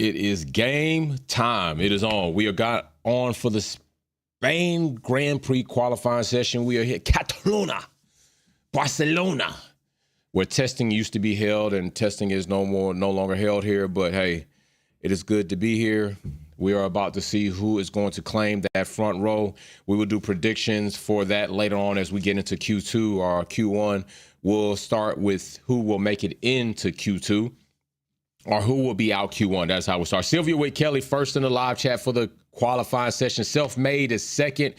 It is game time. It is on. We are got on for the Spain Grand Prix qualifying session. We are here, Catalunya, Barcelona, where testing used to be held, and testing is no longer held here. But hey, it is good to be here. We are about to see who is going to claim that front row. We will do predictions for that later on as we get into Q2 or Q1. We'll start with who will make it into Q2 or who will be out Q1. That's how we'll start. Sylvia Witt Kelly first in the live chat for the qualifying session. Self-Made is second,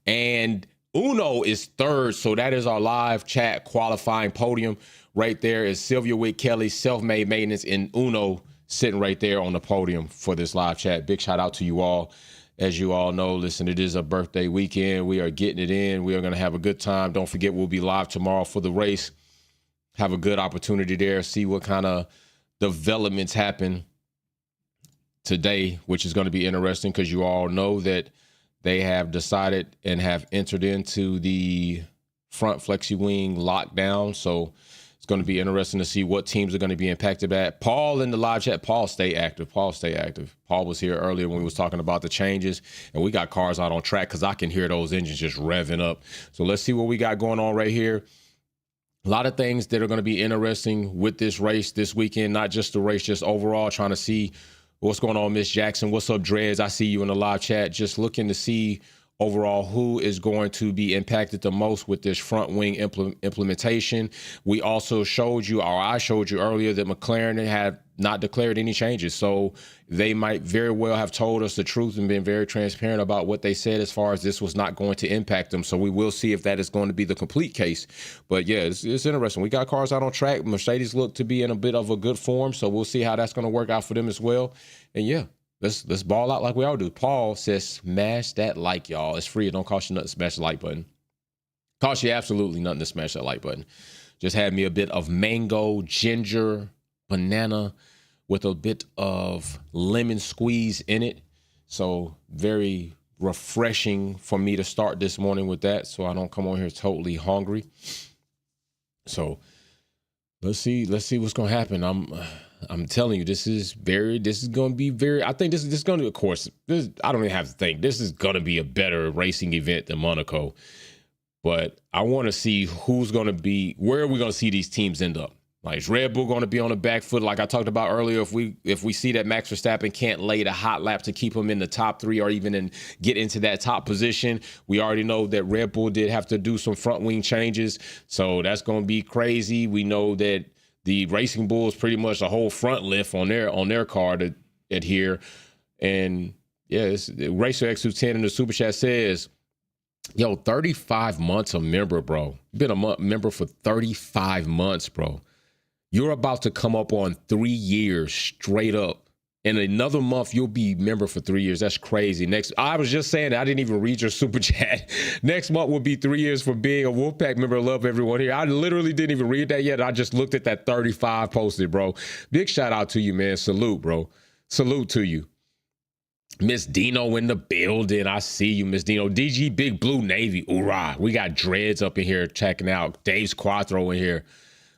and Uno is third. So that is our live chat qualifying podium. Right there is Sylvia Witt Kelly, Self-Made Maintenance, and Uno sitting right there on the podium for this live chat. Big shout out to you all. As you all know, listen, it is a birthday weekend. We are getting it in. We are going to have a good time. Don't forget, we'll be live tomorrow for the race. Have a good opportunity there. See what kind of developments happen today, which is going to be interesting because you all know that they have decided and have entered into the front flexi wing lockdown. So it's going to be interesting to see what teams are going to be impacted by it. Paul in the live chat. Paul, stay active. Paul, stay active. Paul was here earlier when we was talking about the changes, and we got cars out on track because I can hear those engines just revving up. So let's see what we got going on right here. A lot of things that are going to be interesting with this race this weekend, not just the race, just overall trying to see what's going on, Miss Jackson. What's up, Dreads? I see you in the live chat. Just looking to see overall who is going to be impacted the most with this front wing implementation. We also showed you, or I showed you earlier, that McLaren had not declared any changes. So they might very well have told us the truth and been very transparent about what they said as far as this was not going to impact them. So we will see if that is going to be the complete case. But yeah, it's interesting. We got cars out on track. Mercedes look to be in a bit of a good form. So we'll see how that's going to work out for them as well. And yeah, let's ball out like we all do. Paul says, smash that like, y'all. It's free. It don't cost you nothing to smash the like button. Cost you absolutely nothing to smash that like button. Just had me a bit of mango, ginger, banana with a bit of lemon squeeze in it. So very refreshing for me to start this morning with that, so I don't come on here totally hungry. So let's see what's going to happen. I'm telling you, this is going to be very, I think this is going to, of course, I don't even have to think. This is going to be a better racing event than Monaco. But I want to see who's going to be, where are we going to see these teams end up? Like, is Red Bull going to be on the back foot? Like I talked about earlier, if we see that Max Verstappen can't lay the hot lap to keep him in the top three or even get into that top position, we already know that Red Bull did have to do some front wing changes. So that's going to be crazy. We know that the Racing Bull is pretty much a whole front lift on their car to adhere. And yeah, Racer X210 in the Super Chat says, yo, 35 months a member, bro. Been a member for 35 months, bro. You're about to come up on 3 years straight up. In another month, you'll be member for 3 years. That's crazy. I was just saying that. I didn't even read your super chat. Next month will be 3 years for being a Wolfpack member. I love everyone here. I literally didn't even read that yet. I just looked at that 35 posted, bro. Big shout out to you, man. Salute, bro. Salute to you. Miss Dino in the building. I see you, Miss Dino. DG Big Blue Navy. Hoorah. We got Dreads up in here checking out. Dave's Quattro in here.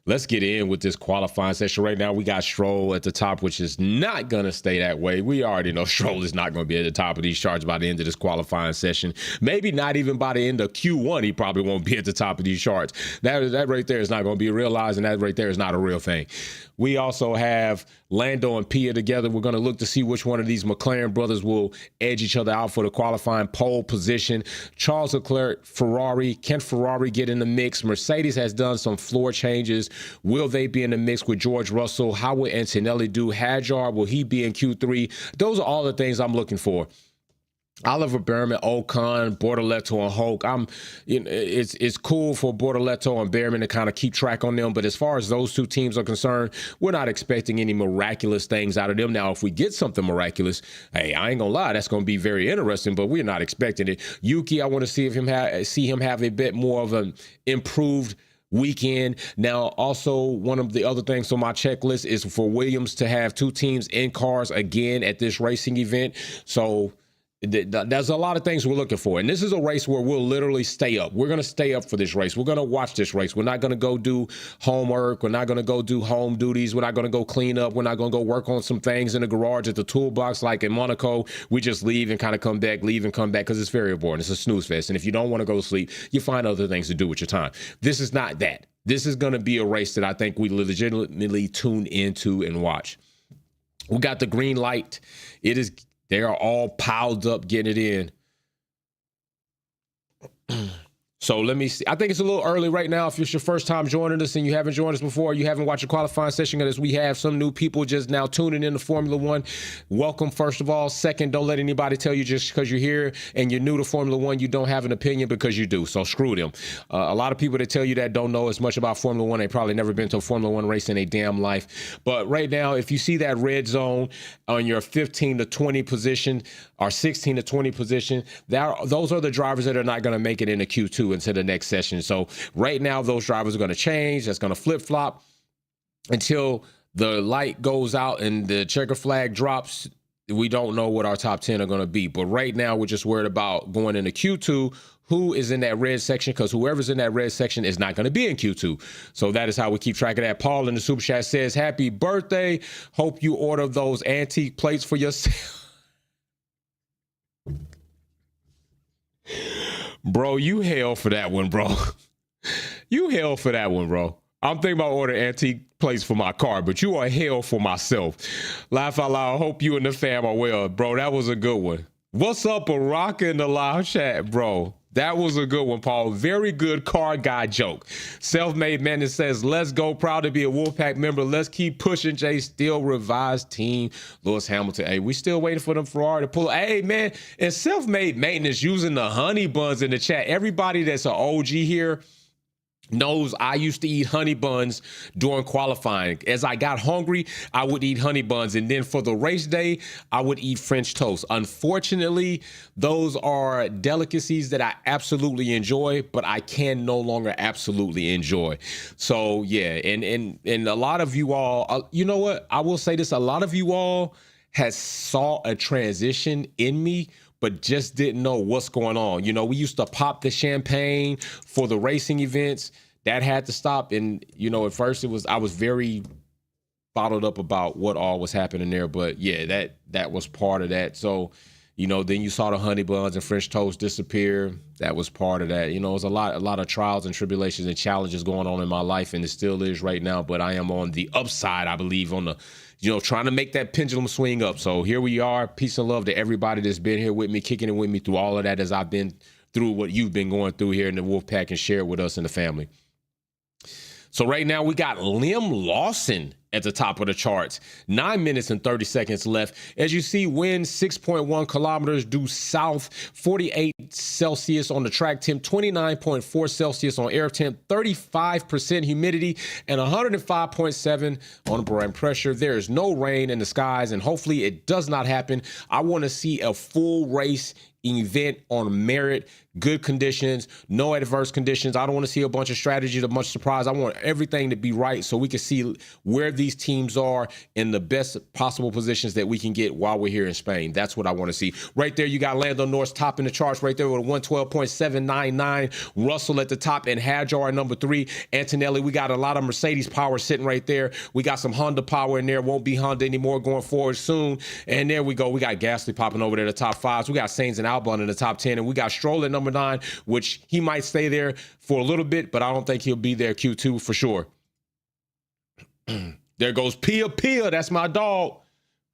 Let's get in with this qualifying session. Right now, we got Stroll at the top, which is not going to stay that way. We already know Stroll is not going to be at the top of these charts by the end of this qualifying session. Maybe not even by the end of Q1, he probably won't be at the top of these charts. That right there is not going to be realized, and that right there is not a real thing. We also have Lando and Pia together. We're going to look to see which one of these McLaren brothers will edge each other out for the qualifying pole position. Charles Leclerc, Ferrari. Can Ferrari get in the mix? Mercedes has done some floor changes. Will they be in the mix with George Russell? How will Antonelli do? Hadjar, will he be in Q3? Those are all the things I'm looking for. Oliver Behrman, Ocon, Bortoleto, and Hulk. It's cool for Bortoleto and Behrman to kind of keep track on them, but as far as those two teams are concerned, we're not expecting any miraculous things out of them. Now, if we get something miraculous, hey, I ain't gonna lie, that's gonna be very interesting, but we're not expecting it. Yuki, I want to see him have a bit more of an improved weekend. Now, also, one of the other things on my checklist is for Williams to have two teams in cars again at this racing event. So There's a lot of things we're looking for. And this is a race where we'll literally stay up. We're going to stay up for this race. We're going to watch this race. We're not going to go do homework. We're not going to go do home duties. We're not going to go clean up. We're not going to go work on some things in the garage at the toolbox like in Monaco. We just leave and kind of come back, leave and come back because it's very boring. It's a snooze fest. And if you don't want to go to sleep, you find other things to do with your time. This is not that. This is going to be a race that I think we legitimately tune into and watch. We got the green light. They are all piled up getting it in. So let me see. I think it's a little early right now. If it's your first time joining us and you haven't joined us before, you haven't watched a qualifying session, as we have some new people just now tuning in to Formula One. Welcome, first of all. Second, don't let anybody tell you just because you're here and you're new to Formula One, you don't have an opinion, because you do. So screw them. A lot of people that tell you that don't know as much about Formula One. They probably never been to a Formula One race in a damn life. But right now, if you see that red zone on your 15 to 20 position or 16 to 20 position, those are the drivers that are not going to make it into Q2 into the next session. So right now, those drivers are going to change. That's going to flip-flop until the light goes out and the checker flag drops. We don't know what our top 10 are going to be. But right now, we're just worried about going into Q2, who is in that red section, because whoever's in that red section is not going to be in Q2. So that is how we keep track of that. Paul in the super chat says, happy birthday. Hope you order those antique plates for yourself. Bro, you hell for that one, bro. You hell for that one, bro. I'm thinking about ordering antique plates for my car, but you are hell for myself. Laugh out loud. Hope you and the fam are well. Bro, that was a good one. What's up, Baraka in the live chat, bro? That was a good one, Paul. Very good car guy joke. Self-made man that says, let's go. Proud to be a Wolfpack member. Let's keep pushing. Jay, still revised team. Lewis Hamilton. Hey, we still waiting for them Ferrari to pull. Hey, man, and self-made maintenance using the honey buns in the chat. Everybody that's an OG here knows I used to eat honey buns during qualifying. As I got hungry, I would eat honey buns. And then for the race day, I would eat French toast. Unfortunately, those are delicacies that I absolutely enjoy, but I can no longer absolutely enjoy. So yeah, and a lot of you all, you know what? I will say this, a lot of you all has saw a transition in me, but just didn't know what's going on. You know, we used to pop the champagne for the racing events. That had to stop. And, you know, at first I was very bottled up about what all was happening there. But yeah, that was part of that. So, you know, then you saw the honey buns and French toast disappear. That was part of that. You know, it was a lot of trials and tribulations and challenges going on in my life, and it still is right now. But I am on the upside, I believe, on the, you know, trying to make that pendulum swing up. So here we are. Peace and love to everybody that's been here with me, kicking it with me through all of that, as I've been through what you've been going through here in the Wolfpack and share with us in the family. So right now we got Liam Lawson at the top of the charts. 9 minutes and 30 seconds left. As you see, wind 6.1 kilometers due south, 48 Celsius on the track temp, 29.4 Celsius on air temp, 35% humidity, and 105.7 on the barometric pressure. There is no rain in the skies, and hopefully it does not happen. I want to see a full race event on merit, good conditions, no adverse conditions. I don't want to see a bunch of strategies, a bunch of surprise. I want everything to be right so we can see where these teams are in the best possible positions that we can get while we're here in Spain. That's what I want to see. Right there, you got Lando Norris topping the charts right there with a 112.799. Russell at the top and Hadjar at number 3. Antonelli, we got a lot of Mercedes power sitting right there. We got some Honda power in there. Won't be Honda anymore going forward soon. And there we go. We got Gasly popping over there, the top 5s. We got Sainz and Albon in the top 10. And we got Stroll at number 9, which he might stay there for a little bit, but I don't think he'll be there Q2 for sure. There goes Pia. That's my dog.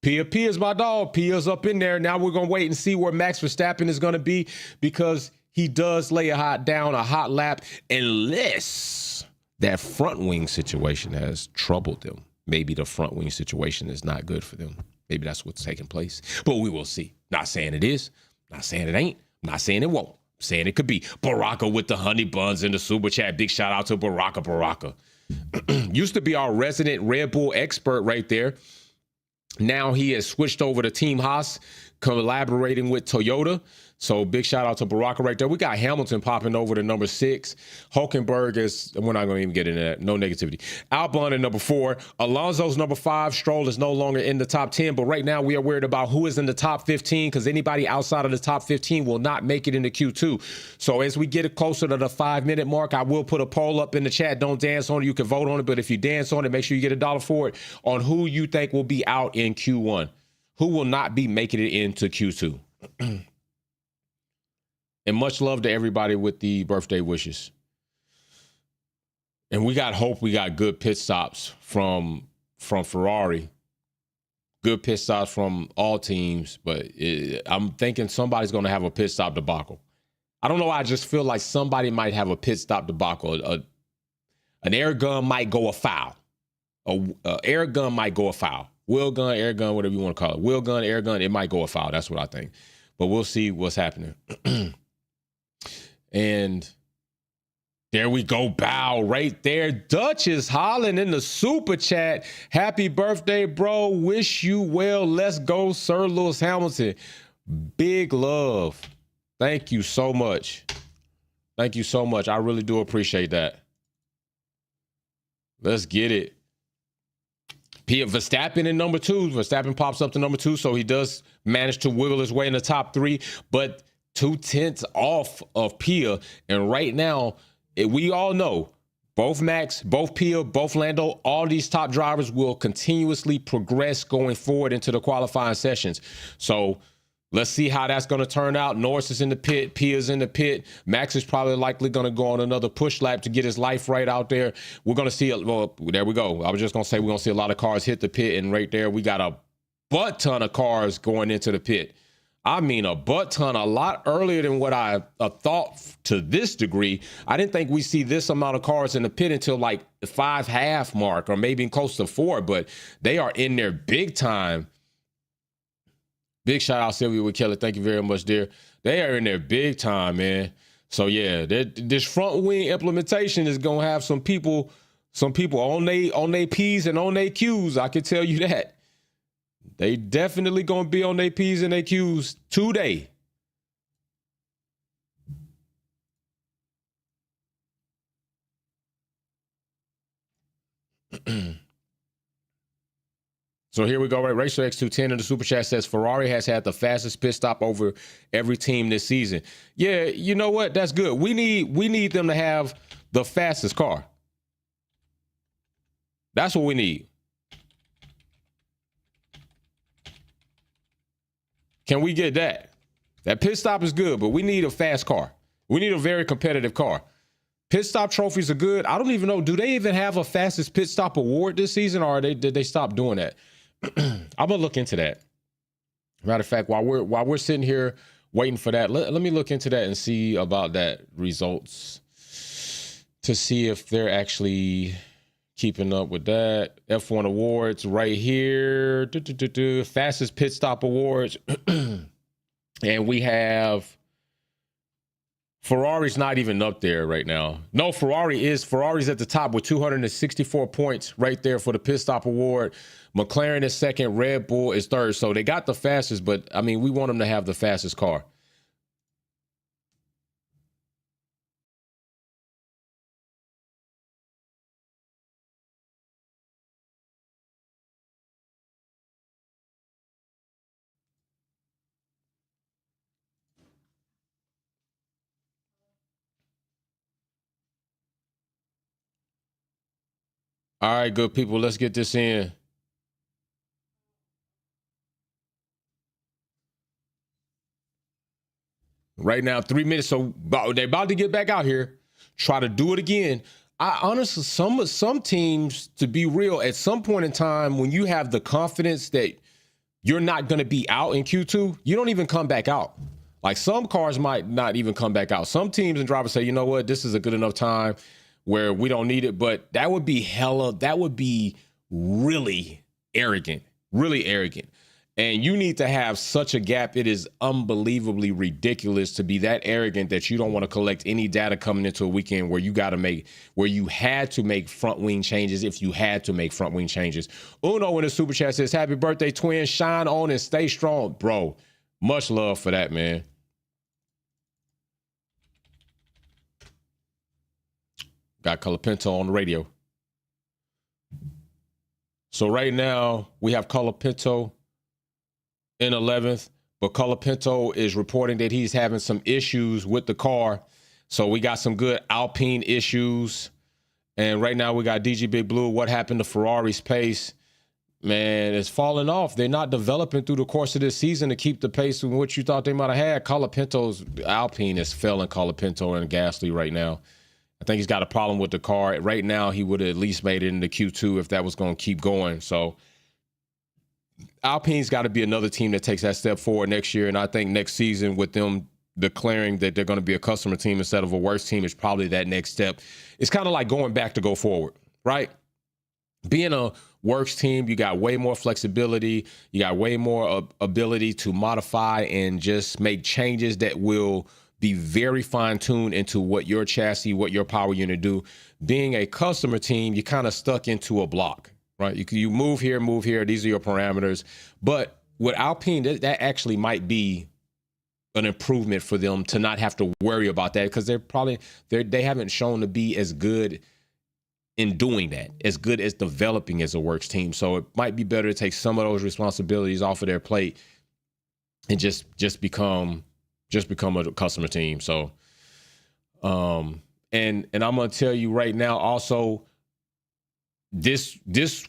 Pia is my dog. Pia's up in there. Now we're going to wait and see where Max Verstappen is going to be, because he does lay a hot lap, unless that front wing situation has troubled them. Maybe the front wing situation is not good for them. Maybe that's what's taking place, but we will see. Not saying it is, not saying it ain't, not saying it won't, saying it could be. Baraka with the honey buns in the super chat. Big shout out to Baraka. Used to be our resident Red Bull expert right there. Now he has switched over to Team Haas, collaborating with Toyota. So big shout out to Baraka right there. We got Hamilton popping over to number 6. Hulkenberg is, we're not going to even get into that. No negativity. Albon at number 4. Alonso's number 5. Stroll is no longer in the top 10. But right now we are worried about who is in the top 15 because anybody outside of the top 15 will not make it into Q2. So as we get it closer to the 5-minute mark, I will put a poll up in the chat. Don't dance on it. You can vote on it. But if you dance on it, make sure you get $1 for it on who you think will be out in Q1. Who will not be making it into Q2. And much love to everybody with the birthday wishes. And we got hope we got good pit stops from Ferrari. Good pit stops from all teams, but I'm thinking somebody's going to have a pit stop debacle. I don't know. I just feel like somebody might have a pit stop debacle. An air gun might go afoul. An air gun might go afoul. Wheel gun, air gun, whatever you want to call it. Wheel gun, air gun, it might go afoul. That's what I think. But we'll see what's happening. And there we go, bow right there. Dutch is hollering in the super chat. Happy birthday, bro. Wish you well. Let's go, Sir Lewis Hamilton. Big love. Thank you so much. Thank you so much. I really do appreciate that. Let's get it. Verstappen in number 2. Verstappen pops up to number 2, so he does manage to wiggle his way in the top 3, but 2/10 off of Pia. And right now, we all know both Max, both Pia, both Lando, all these top drivers will continuously progress going forward into the qualifying sessions. So let's see how that's going to turn out. Norris is in the pit. Pia's in the pit. Max is probably likely going to go on another push lap to get his life right out there. We're going to see it. Well, there we go. I was just going to say we're going to see a lot of cars hit the pit. And right there, we got a butt ton of cars going into the pit. I mean, a butt ton, a lot earlier than what I thought to this degree. I didn't think we see this amount of cars in the pit until like the 5.5 mark or maybe close to 4, but they are in there big time. Big shout out Sylvia with Kelly. Thank you very much, dear. They are in there big time, man. So yeah, this front wing implementation is gonna have some people on they P's and on their Q's. I can tell you that. They definitely gonna be on their P's and their Q's today. So here we go, right? Racer X210 in the super chat says Ferrari has had the fastest pit stop over every team this season. Yeah, you know what? That's good. We need them to have the fastest car. That's what we need. Can we get that? That pit stop is good, but we need a fast car. We need a very competitive car. Pit stop trophies are good. I don't even know. Do they even have a fastest pit stop award this season, or did they stop doing that? I'm gonna look into that. Matter of fact, while we're sitting here waiting for that, let me look into that and see about that results to see if they're actually keeping up with that. F1 awards right here. Fastest pit stop awards. And we have Ferrari's not even up there right now. No, Ferrari's at the top with 264 points right there for the pit stop award. McLaren is second, Red Bull is third. So they got the fastest, but I mean, we want them to have the fastest car. All right, good people, let's get this in. Right now, 3 minutes. So they're about to get back out here, try to do it again. I honestly, some teams, to be real, at some point in time, when you have the confidence that you're not going to be out in Q2, you don't even come back out. Like some cars might not even come back out. Some teams and drivers say, you know what, this is a good enough time where we don't need it. But that would be really arrogant, And you need to have such a gap. It is unbelievably ridiculous to be that arrogant that you don't want to collect any data coming into a weekend where you had to make front wing changes if you had to make front wing changes. Uno in the super chat says, happy birthday, twin. Shine on and stay strong. Bro, much love for that, man. Got Colapinto on the radio. So right now we have Colapinto in 11th, but Colapinto is reporting that he's having some issues with the car. So we got some good Alpine issues. And right now we got DG Big Blue. What happened to Ferrari's pace? Man, it's falling off. They're not developing through the course of this season to keep the pace in which you thought they might have had. Colapinto's Alpine is failing Colapinto and Gasly right now. I think he's got a problem with the car. Right now, he would have at least made it into Q2 if that was going to keep going. So Alpine's got to be another team that takes that step forward next year. And I think next season, with them declaring that they're going to be a customer team instead of a works team, is probably that next step. It's kind of like going back to go forward, right? Being a works team, you got way more flexibility. You got way more ability to modify and just make changes that will be very fine-tuned into what your chassis, what your power unit do. Being a customer team, you're kind of stuck into a block, right? You move here, move here. These are your parameters. But with Alpine, that actually might be an improvement for them to not have to worry about that, because they haven't shown to be as good in doing that, as good as developing as a works team. So it might be better to take some of those responsibilities off of their plate and just become a customer team. So, and I'm going to tell you right now, also this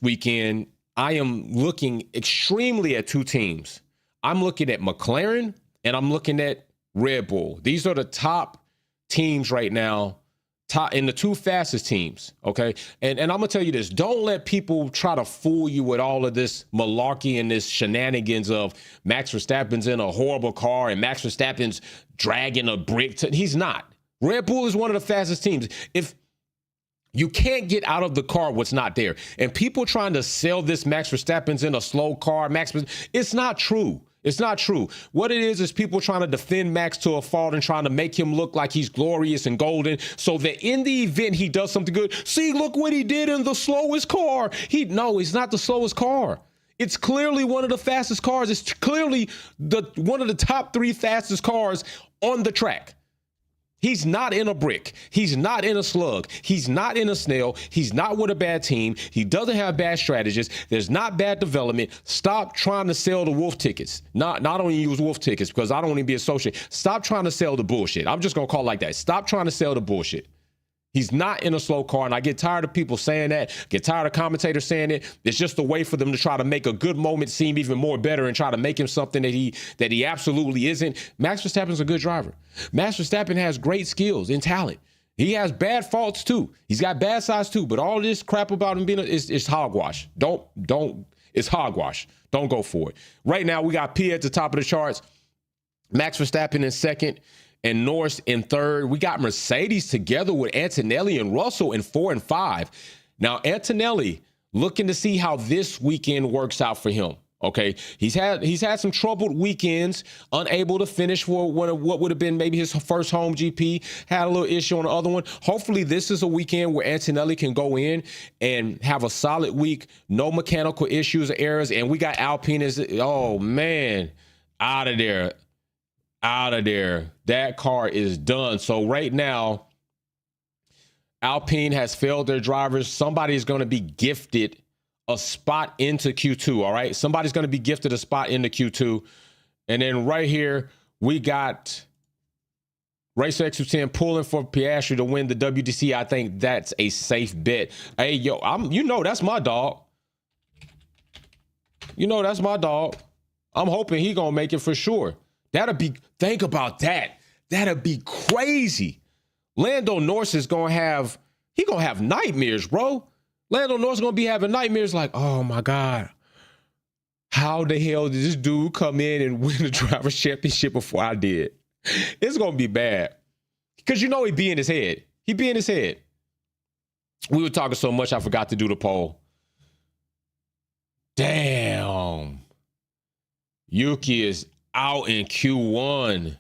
weekend, I am looking extremely at two teams. I'm looking at McLaren and I'm looking at Red Bull. These are the top teams right now, in the two fastest teams. Okay. And I'm gonna tell you this, don't let people try to fool you with all of this malarkey and this shenanigans of Max Verstappen's in a horrible car and Max Verstappen's dragging a brick. He's not. Red Bull is one of the fastest teams. If you can't get out of the car what's not there, and people trying to sell this Max Verstappen's in a slow car, it's not true. It's not true. What it is people trying to defend Max to a fault and trying to make him look like he's glorious and golden, so that in the event he does something good, see, look what he did in the slowest car. No, it's not the slowest car. It's clearly one of the fastest cars. It's clearly one of the top 3 fastest cars on the track. He's not in a brick. He's not in a slug. He's not in a snail. He's not with a bad team. He doesn't have bad strategists. There's not bad development. Stop trying to sell the wolf tickets. Not only use wolf tickets, because I don't want to be associated. Stop trying to sell the bullshit. I'm just going to call it like that. Stop trying to sell the bullshit. He's not in a slow car, and I get tired of people saying that, get tired of commentators saying it. It's just a way for them to try to make a good moment seem even more better and try to make him something that he absolutely isn't. Max Verstappen's a good driver. Max Verstappen has great skills and talent. He has bad faults too. He's got bad sides too, but all this crap about him being is hogwash. It's hogwash. Don't go for it. Right now, we got P at the top of the charts, Max Verstappen in second, and Norris in third. We got Mercedes together with Antonelli and Russell in 4 and 5. Now, Antonelli looking to see how this weekend works out for him. Okay, he's had some troubled weekends, unable to finish for what would have been maybe his first home GP. Had a little issue on the other one. Hopefully, this is a weekend where Antonelli can go in and have a solid week, no mechanical issues or errors. And we got Alpine oh man, out of there. That car is done. So right now, Alpine has failed their drivers. Somebody's going to be gifted a spot into Q2, all right? Somebody's going to be gifted a spot into Q2. And then right here, we got Racer X10 pulling for Piastri to win the WTC. I think that's a safe bet. Hey, yo, that's my dog. That's my dog. I'm hoping he going to make it for sure. Think about that. That'd be crazy. Lando Norris is going to have nightmares, bro. Lando Norris is going to be having nightmares like, oh my God, how the hell did this dude come in and win the driver's championship before I did? It's going to be bad. Because he be in his head. He be in his head. We were talking so much, I forgot to do the poll. Damn. Yuki is out in Q1.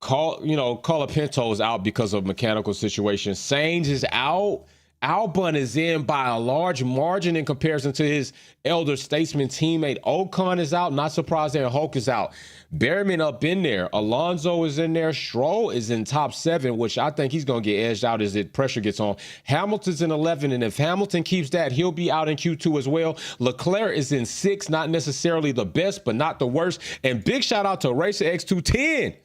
Colapinto is out because of mechanical situation. Sainz is out. Albon is in by a large margin in comparison to his elder statesman teammate. Ocon is out. Not surprised there. Hulk is out. Berryman up in there. Alonso is in there. Stroll is in top 7, which I think he's going to get edged out as the pressure gets on. Hamilton's in 11, and if Hamilton keeps that, he'll be out in Q2 as well. Leclerc is in 6, not necessarily the best, but not the worst. And big shout out to Racer X210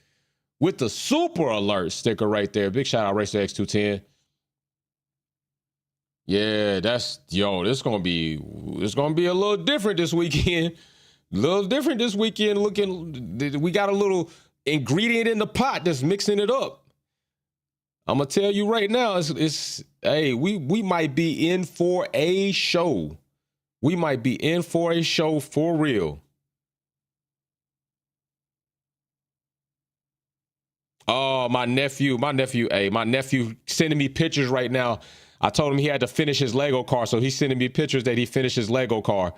with the super alert sticker right there. Big shout out Racer X210. Yeah, this is gonna be a little different this weekend. A little different this weekend. We got a little ingredient in the pot that's mixing it up. I'm gonna tell you right now, hey, we might be in for a show. We might be in for a show for real. Oh, my nephew sending me pictures right now. I told him he had to finish his Lego car, so he's sending me pictures that he finished his Lego car.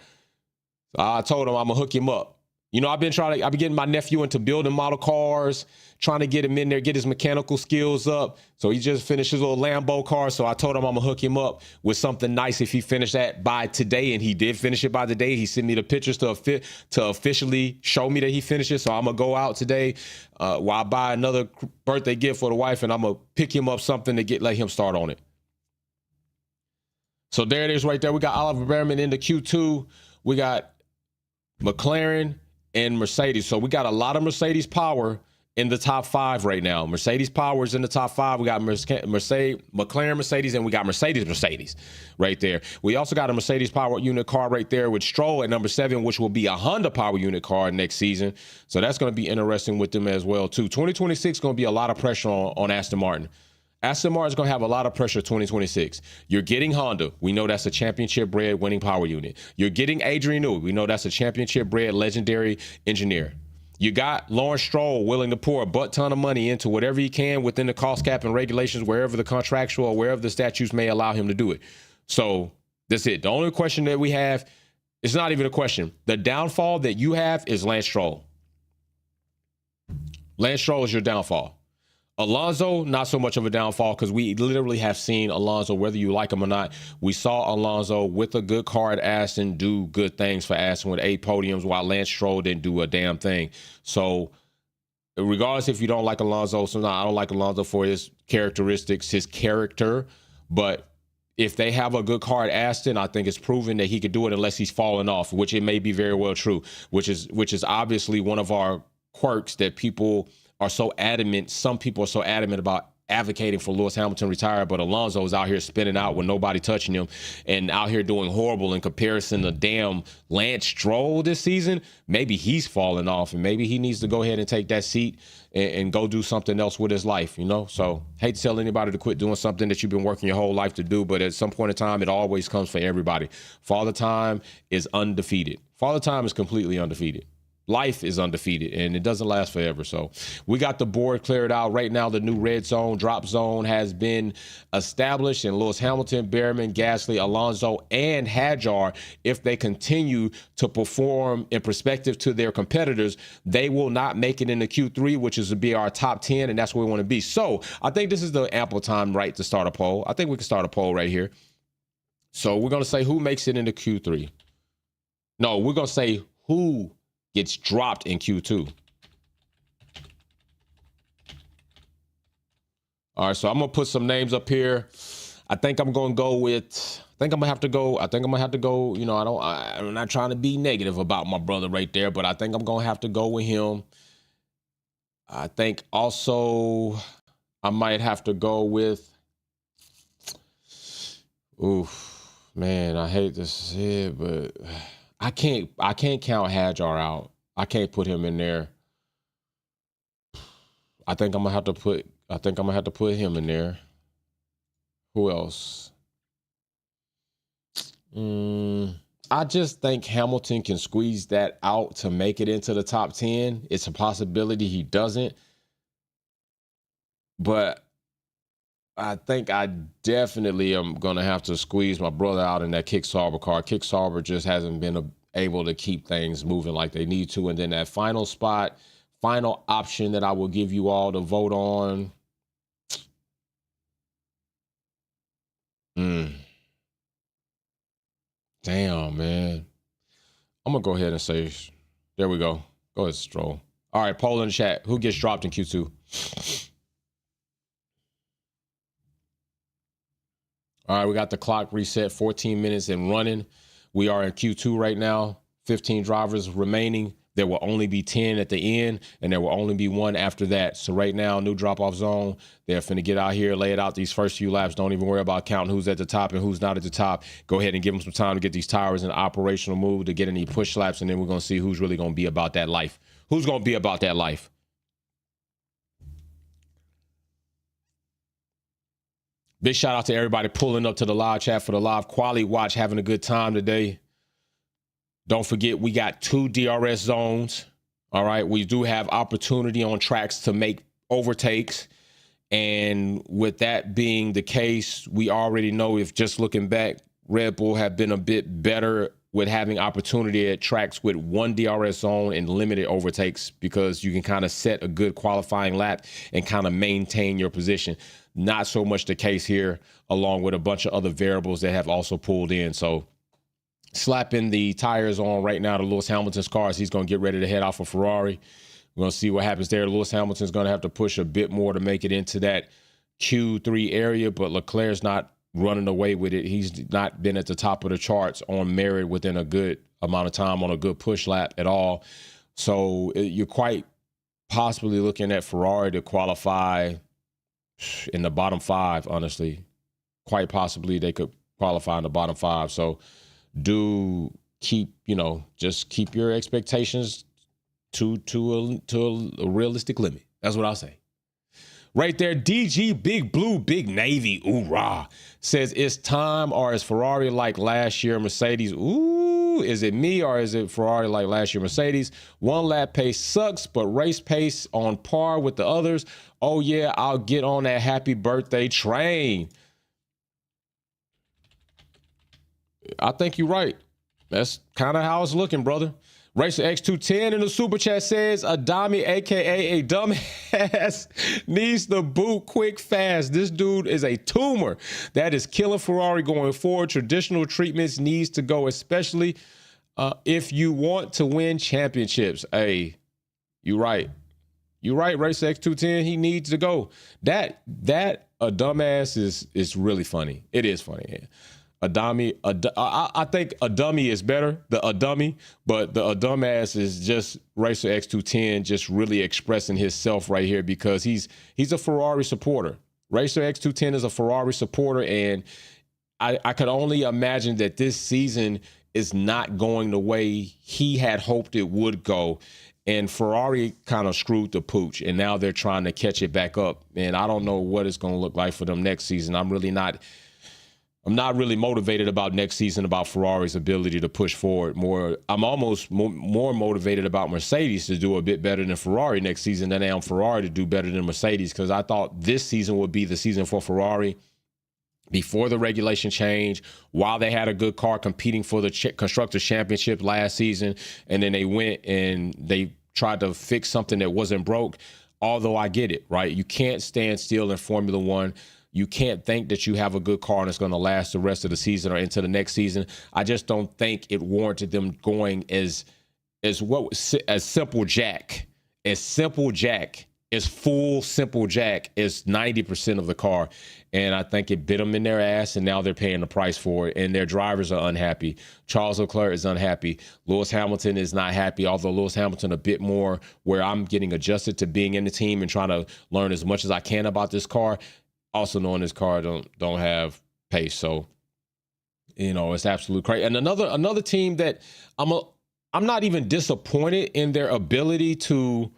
I told him I'm gonna hook him up. You know, I've been getting my nephew into building model cars, trying to get him in there, get his mechanical skills up. So he just finished his little Lambo car. So I told him I'm gonna hook him up with something nice if he finished that by today. And he did finish it by today. He sent me the pictures to officially show me that he finished it. So I'm gonna go out today while I buy another birthday gift for the wife, and I'm gonna pick him up something to let him start on it. So there it is right there. We got Oliver Behrman into Q2. We got McLaren and Mercedes. So we got a lot of Mercedes power in the top 5 right now. Mercedes power is in the top 5. We got McLaren Mercedes, and we got Mercedes right there. We also got a Mercedes power unit car right there with Stroll at number 7, which will be a Honda power unit car next season. So that's going to be interesting with them as well too. 2026 is going to be a lot of pressure on Aston Martin. Aston Martin's going to have a lot of pressure 2026. You're getting Honda. We know that's a championship-bred winning power unit. You're getting Adrian Newey. We know that's a championship-bred legendary engineer. You got Lawrence Stroll willing to pour a butt ton of money into whatever he can within the cost cap and regulations, wherever the contractual or wherever the statutes may allow him to do it. So that's it. The only question that we have, it's not even a question. The downfall that you have is Lance Stroll. Lance Stroll is your downfall. Alonso, not so much of a downfall, because we literally have seen Alonso, whether you like him or not. We saw Alonso with a good car at Aston do good things for Aston with 8 podiums, while Lance Stroll didn't do a damn thing. So regardless if you don't like Alonso, I don't like Alonso for his characteristics, his character. But if they have a good car at Aston, I think it's proven that he could do it unless he's falling off, which it may be very well true, which is obviously one of our quirks that people are so adamant. Some people are so adamant about advocating for Lewis Hamilton retire, but Alonso is out here spinning out with nobody touching him and out here doing horrible in comparison to damn Lance Stroll this season. Maybe he's falling off, and maybe he needs to go ahead and take that seat and go do something else with his life, you know? So hate to tell anybody to quit doing something that you've been working your whole life to do, but at some point in time, it always comes for everybody. Father Time is undefeated. Father Time is completely undefeated. Life is undefeated, and it doesn't last forever. So we got the board cleared out. Right now, the new red zone, drop zone has been established, and Lewis Hamilton, Behrman, Gasly, Alonso, and Hadjar, if they continue to perform in perspective to their competitors, they will not make it into Q3, which is to be our top 10, and that's where we want to be. So I think this is the ample time, right, to start a poll. I think we can start a poll right here. So we're going to say who makes it into Q3. No, we're going to say who gets dropped in Q2. All right, so I'm gonna put some names up here. I think I'm gonna go with. I think I'm gonna have to go. You know, I'm not trying to be negative about my brother right there, but I think I'm gonna have to go with him. I think also I might have to go with. Oof, man, I hate to say it, but I can't count Hadjar out. I can't put him in there. I think I'm gonna have to put him in there. Who else? I just think Hamilton can squeeze that out to make it into the top 10. It's a possibility he doesn't. But I think I definitely am going to have to squeeze my brother out in that Kick Sauber car. Kick Sauber just hasn't been able to keep things moving like they need to. And then that final spot, final option that I will give you all to vote on. Damn, man. I'm going to go ahead and say, there we go. Go ahead, Stroll. All right, poll in the chat. Who gets dropped in Q2? All right, we got the clock reset, 14 minutes and running. We are in Q2 right now, 15 drivers remaining. There will only be 10 at the end, and there will only be one after that. So right now, new drop-off zone. They're finna get out here, lay it out these first few laps. Don't even worry about counting who's at the top and who's not at the top. Go ahead and give them some time to get these tires in operational move, to get any push laps, and then we're going to see who's really going to be about that life. Who's going to be about that life? Big shout out to everybody pulling up to the live chat for the live quality watch, having a good time today. Don't forget, we got 2 DRS zones. All right. We do have opportunity on tracks to make overtakes. And with that being the case, we already know, if just looking back, Red Bull have been a bit better with having opportunity at tracks with 1 DRS zone and limited overtakes, because you can kind of set a good qualifying lap and kind of maintain your position. Not so much the case here, along with a bunch of other variables that have also pulled in. So slapping the tires on right now to Lewis Hamilton's cars. He's going to get ready to head off of Ferrari. We're going to see what happens there. Lewis Hamilton's going to have to push a bit more to make it into that Q3 area, but Leclerc's not running away with it. He's not been at the top of the charts on merit within a good amount of time on a good push lap at all. So you're quite possibly looking at Ferrari to qualify in the bottom 5, honestly. Quite possibly they could qualify in the bottom 5. So do keep, just keep your expectations to a realistic limit. That's what I'll say. Right there, DG Big Blue Big Navy, oorah, says, it's time, or is Ferrari like last year Mercedes? Ooh, is it me, or is it Ferrari like last year Mercedes? 1 lap pace sucks, but race pace on par with the others. Oh yeah, I'll get on that happy birthday train. I think you're right. That's kind of how it's looking, brother. Racer X210 in the super chat says, Adami, aka a dumbass, needs the boot quick fast. This dude is a tumor that is killing Ferrari going forward. Traditional treatments needs to go, especially if you want to win championships. Hey, you right. You're right, Racer X210. He needs to go. That a dumbass is really funny. It is funny. Yeah. I think a dummy is better, a dummy, but a dumbass is just Racer X210 just really expressing himself right here, because he's a Ferrari supporter. Racer X210 is a Ferrari supporter, and I could only imagine that this season is not going the way he had hoped it would go. And Ferrari kind of screwed the pooch, and now they're trying to catch it back up. And I don't know what it's going to look like for them next season. I'm not really motivated about next season, about Ferrari's ability to push forward more. I'm almost more motivated about Mercedes to do a bit better than Ferrari next season than I am Ferrari to do better than Mercedes, because I thought this season would be the season for Ferrari before the regulation change, while they had a good car competing for the Constructors' Championship last season, and then they went and they tried to fix something that wasn't broke. Although I get it, right? You can't stand still in Formula One. You can't think that you have a good car and it's going to last the rest of the season or into the next season. I just don't think it warranted them going as simple jack. As simple jack, as full simple jack is 90% of the car. And I think it bit them in their ass, and now they're paying the price for it. And their drivers are unhappy. Charles Leclerc is unhappy. Lewis Hamilton is not happy, although Lewis Hamilton a bit more where I'm getting adjusted to being in the team and trying to learn as much as I can about this car. Also knowing this car don't have pace. So, it's absolute crazy. And another team that I'm not even disappointed in their ability to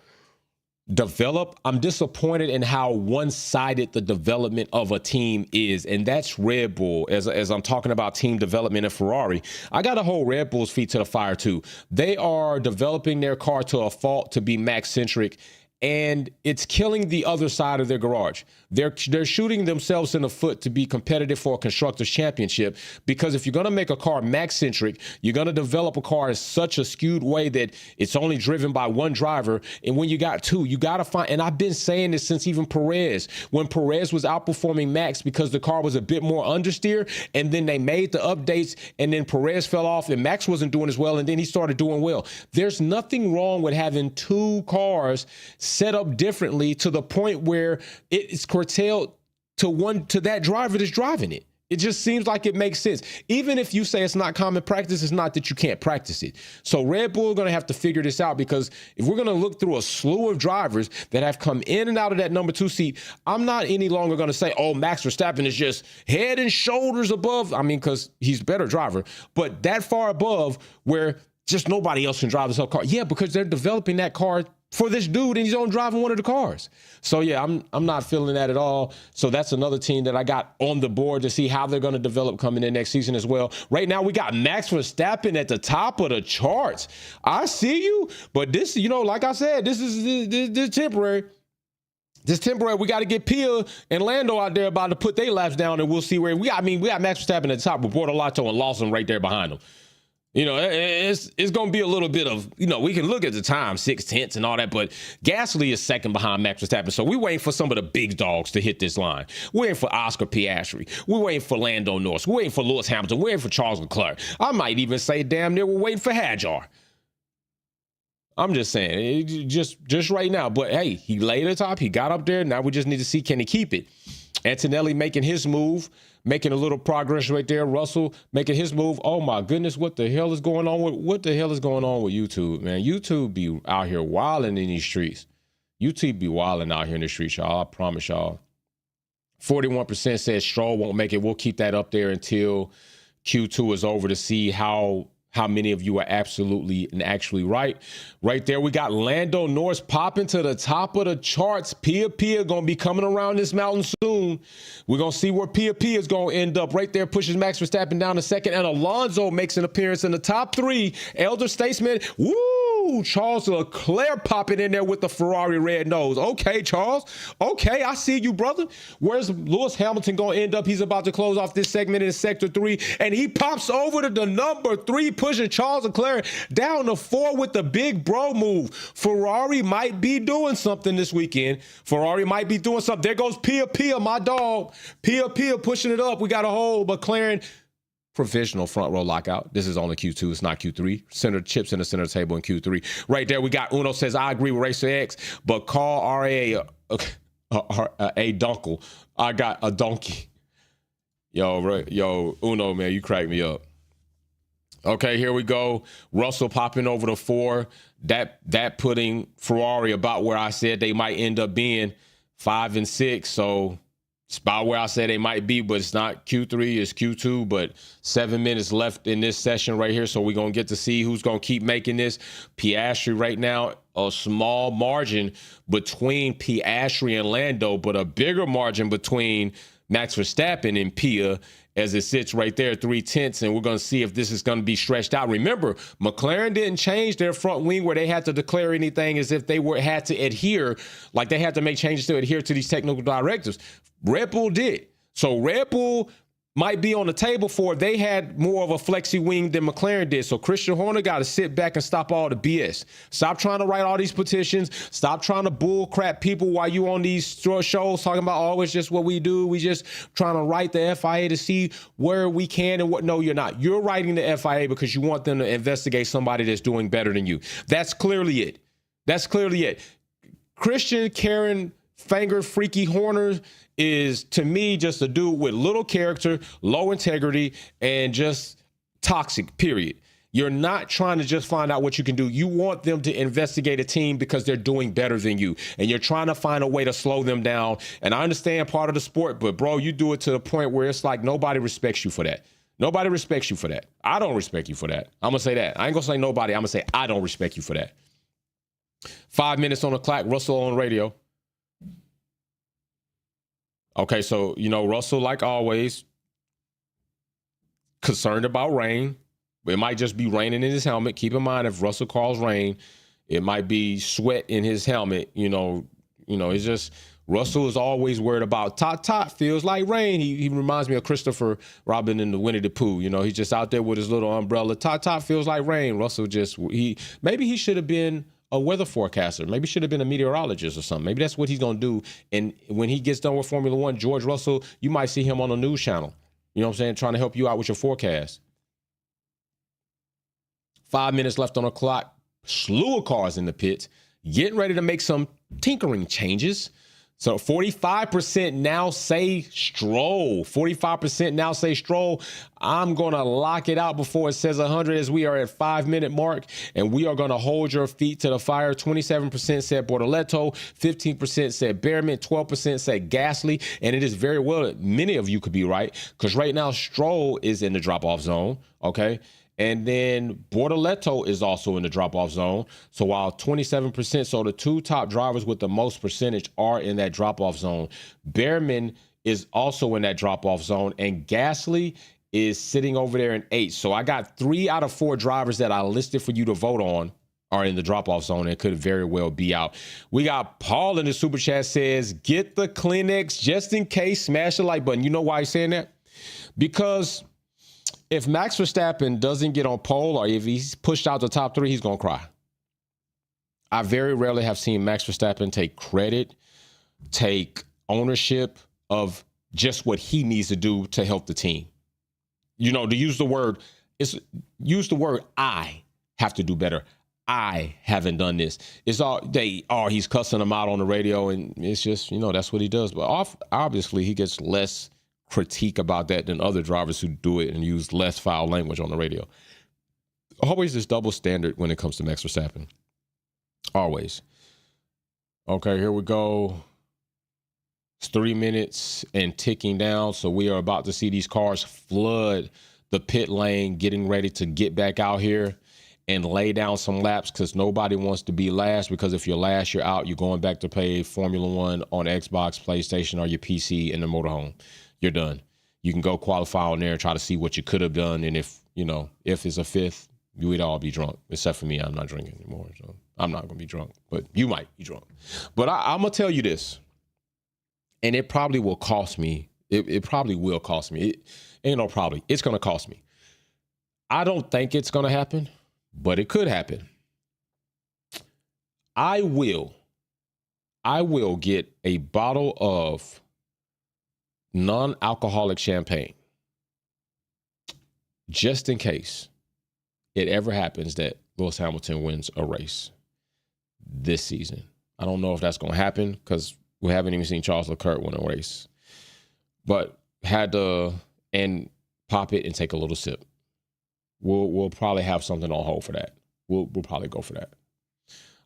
develop. I'm disappointed in how one-sided the development of a team is, and that's Red Bull. As I'm talking about team development and Ferrari, I got to hold Red Bull's feet to the fire too. They are developing their car to a fault to be Max-centric, and it's killing the other side of their garage. They're shooting themselves in the foot to be competitive for a Constructors' Championship, because if you're going to make a car Max-centric, you're going to develop a car in such a skewed way that it's only driven by one driver. And when you got two, you got to find, and I've been saying this since even Perez, when Perez was outperforming Max because the car was a bit more understeer, and then they made the updates, and then Perez fell off, and Max wasn't doing as well, and then he started doing well. There's nothing wrong with having two cars set up differently to the point where it's curtailed to that driver that's driving it. It just seems like it makes sense. Even if you say it's not common practice, it's not that you can't practice it. So Red Bull are going to have to figure this out, because if we're going to look through a slew of drivers that have come in and out of that number 2 seat, I'm not any longer going to say, oh, Max Verstappen is just head and shoulders above. I mean, because he's a better driver, but that far above where just nobody else can drive this whole car. Yeah, because they're developing that car for this dude, and he's on driving one of the cars. So yeah, I'm not feeling that at all. So that's another team that I got on the board to see how they're going to develop coming in next season as well. Right now, we got Max Verstappen at the top of the charts. I see you, but this, like I said, this is temporary. This temporary. We got to get Pia and Lando out there about to put their laps down, and we'll see where we got Max Verstappen at the top with Bortolotto and Lawson right there behind him. It's going to be a little bit of, we can look at the time, 6/10 and all that, but Gasly is second behind Max Verstappen. So we're waiting for some of the big dogs to hit this line. We're waiting for Oscar Piastri. We're waiting for Lando Norris. We're waiting for Lewis Hamilton. We're waiting for Charles Leclerc. I might even say damn near we're waiting for Hadjar. I'm just saying, just right now. But hey, he laid the top. He got up there. Now we just need to see, can he keep it? Antonelli making his move, making a little progress right there. Russell making his move. Oh my goodness, what the hell is going on with YouTube, man? YouTube be out here wilding in these streets. YouTube be wilding out here in the streets, y'all. I promise y'all. 41% says Stroll won't make it. We'll keep that up there until Q2 is over to see how many of you are absolutely and actually right. Right there, we got Lando Norris popping to the top of the charts. Pia going to be coming around this mountain soon. We're going to see where Pia is going to end up. Right there, pushes Max Verstappen down to second. And Alonso makes an appearance in the top 3. Elder Statesman, woo! Charles Leclerc popping in there with the Ferrari red nose. Okay, Charles. Okay, I see you, brother. Where's Lewis Hamilton going to end up? He's about to close off this segment in sector 3. And he pops over to the number 3, pushing Charles Leclerc down to 4 with the big bro move. Ferrari might be doing something this weekend. Ferrari might be doing something. There goes Pia, my dog. Pia pushing it up. We got a whole McLaren provisional front row lockout. This is only Q2. It's not Q3. Center chips in the center table in Q3. Right there, we got Uno says, I agree with Racer X, but call RA a dunkle. I got a donkey. Yo, Uno, man, you crack me up. Okay, here we go. Russell popping over to 4. That putting Ferrari about where I said they might end up being, 5 and 6. So it's about where I said they might be, but it's not Q3, it's Q2. But 7 minutes left in this session right here. So we're going to get to see who's going to keep making this. Piastri right now, a small margin between Piastri and Lando, but a bigger margin between Max Verstappen and Pia as it sits right there, 3/10, and we're going to see if this is going to be stretched out. Remember, McLaren didn't change their front wing where they had to declare anything as if they had to adhere, like they had to make changes to adhere to these technical directives. Red Bull did. So Red Bull might be on the table for it. They had more of a flexi wing than McLaren did. So Christian Horner got to sit back and stop all the BS. Stop trying to write all these petitions. Stop trying to bull crap people while you on these shows talking about, oh, it's just what we do. We just trying to write the FIA to see where we can and what. No, you're not. You're writing the FIA because you want them to investigate somebody that's doing better than you. That's clearly it. Christian Karen Fanger Freaky Horner is, to me, just a dude with little character, low integrity, and just toxic, period. You're not trying to just find out what you can do. You want them to investigate a team because they're doing better than you, and you're trying to find a way to slow them down. And I understand part of the sport, but, bro, you do it to the point where it's like nobody respects you for that. Nobody respects you for that. I don't respect you for that. I'm going to say that. I ain't going to say nobody. I'm going to say I don't respect you for that. 5 minutes on the clock. Russell on radio. Okay, so, Russell, like always, concerned about rain. It might just be raining in his helmet. Keep in mind, if Russell calls rain, It might be sweat in his helmet. It's just Russell is always worried about tot feels like rain. He reminds me of Christopher Robin in the Winnie the Pooh. He's just out there with his little umbrella. Tot feels like rain. Russell maybe he should have been a weather forecaster. Maybe should have been a meteorologist or something. Maybe that's what he's going to do. And when he gets done with Formula One, George Russell, you might see him on a news channel. You know what I'm saying? Trying to help you out with your forecast. 5 minutes left on the clock. Slew of cars in the pits. Getting ready to make some tinkering changes. So 45% now say Stroll. 45% now say Stroll. I'm going to lock it out before it says 100 as we are at 5 minute mark. And we are going to hold your feet to the fire. 27% said Bortoleto. 15% said Behrman. 12% said Gasly. And it is very well, many of you could be right. Because right now Stroll is in the drop-off zone. Okay. And then Bortoleto is also in the drop-off zone. So while 27%, so the two top drivers with the most percentage are in that drop-off zone. Behrman is also in that drop-off zone, and Gasly is sitting over there in 8. So I got 3 out of 4 drivers that I listed for you to vote on are in the drop-off zone and could very well be out. We got Paul in the super chat says, get the Kleenex just in case, smash the like button. You know why he's saying that? Because if Max Verstappen doesn't get on pole or if he's pushed out the top 3, he's going to cry. I very rarely have seen Max Verstappen take credit, take ownership of just what he needs to do to help the team. To use the word, I have to do better. I haven't done this. It's all he's cussing them out on the radio, and it's just, that's what he does. But obviously he gets less critique about that than other drivers who do it and use less foul language on the radio. Always this double standard when it comes to Max Verstappen. Always. Okay, here we go. It's 3 minutes and ticking down. So we are about to see these cars flood the pit lane, getting ready to get back out here and lay down some laps because nobody wants to be last, because if you're last, you're out. You're going back to play Formula One on Xbox, PlayStation, or your PC in the motorhome. You're done. You can go qualify on there and try to see what you could have done. And if it's a 5th, we'd all be drunk. Except for me, I'm not drinking anymore. So I'm not going to be drunk. But you might be drunk. But I'm going to tell you this. And it probably will cost me. It probably will cost me. It ain't no probably. It's going to cost me. I don't think it's going to happen, but it could happen. I will get a bottle of non-alcoholic champagne just in case it ever happens that Lewis Hamilton wins a race this season. I don't know if that's going to happen because we haven't even seen Charles Leclerc win a race, but had to and pop it and take a little sip. We'll probably have something on hold for that. We'll probably go for that.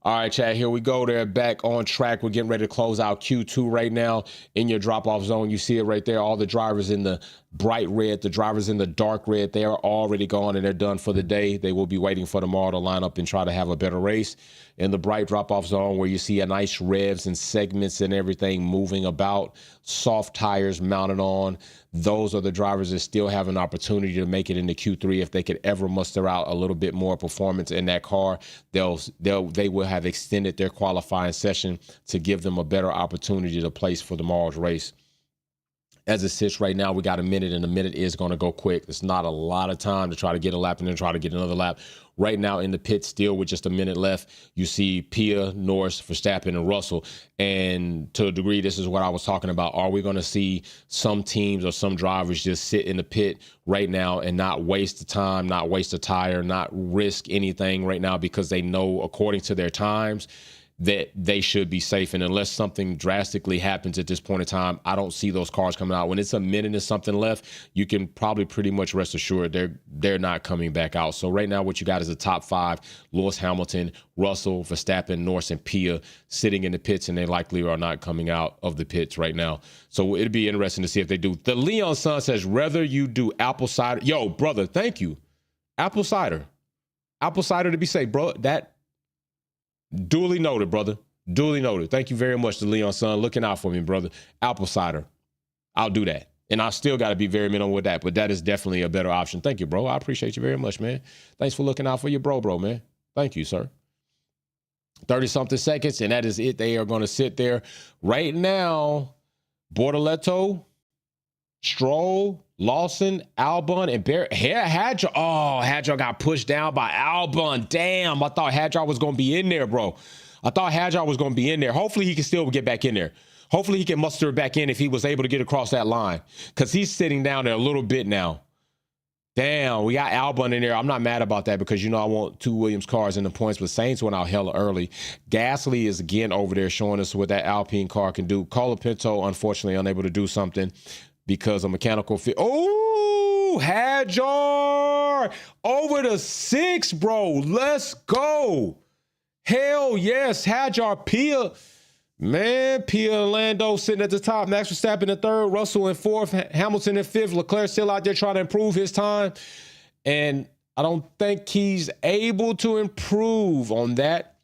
All right, Chad, here we go. They're back on track. We're getting ready to close out Q2 right now in your drop-off zone. You see it right there. All the drivers in the bright red, the drivers in the dark red, they are already gone and they're done for the day. They will be waiting for tomorrow to line up and try to have a better race. In the bright drop-off zone where you see a nice revs and segments and everything moving about, soft tires mounted on, those are the drivers that still have an opportunity to make it into Q3. If they could ever muster out a little bit more performance in that car, they will have extended their qualifying session to give them a better opportunity to place for tomorrow's race. As it sits right now, we got a minute, and a minute is going to go quick. It's not a lot of time to try to get a lap and then try to get another lap. Right now in the pit, still with just a minute left, you see Pia, Norris, Verstappen, and Russell. And to a degree, this is what I was talking about. Are we going to see some teams or some drivers just sit in the pit right now and not waste the time, not waste a tire, not risk anything right now because they know, according to their times, that they should be safe? And unless something drastically happens at this point in time, I don't see those cars coming out. When it's a minute and something left, you can probably pretty much rest assured they're not coming back out. So right now what you got is the top 5, Lewis Hamilton, Russell, Verstappen, Norris, and Pia sitting in the pits, and they likely are not coming out of the pits right now. So it'd be interesting to see if they do. The Leon Sun says, rather you do apple cider. Yo, brother, thank you. Apple cider to be safe, bro. That duly noted, brother. Duly noted. Thank you very much to Leon Sun. Looking out for me, brother. Apple cider. I'll do that. And I still got to be very minimal with that, but that is definitely a better option. Thank you, bro. I appreciate you very much, man. Thanks for looking out for your bro, man. Thank you, sir. 30-something seconds, and that is it. They are going to sit there. Right now, Bortoleto, Stroll, Lawson, Albon, and Hadjar. Oh, Hadjar got pushed down by Albon. Damn, I thought Hadjar was going to be in there, bro. I thought Hadjar was going to be in there. Hopefully, he can still get back in there. Hopefully, he can muster it back in if he was able to get across that line, because he's sitting down there a little bit now. Damn, we got Albon in there. I'm not mad about that because, you know, I want 2 Williams cars in the points, but Saints went out hella early. Gasly is again over there showing us what that Alpine car can do. Colapinto, unfortunately, unable to do something because of mechanical fit. Oh, Hadjar over the 6, bro. Let's go. Hell yes, Hadjar. Pia. Man, Pia and Lando sitting at the top. Max Verstappen in 3rd, Russell in 4th, Hamilton in 5th. Leclerc still out there trying to improve his time. And I don't think he's able to improve on that.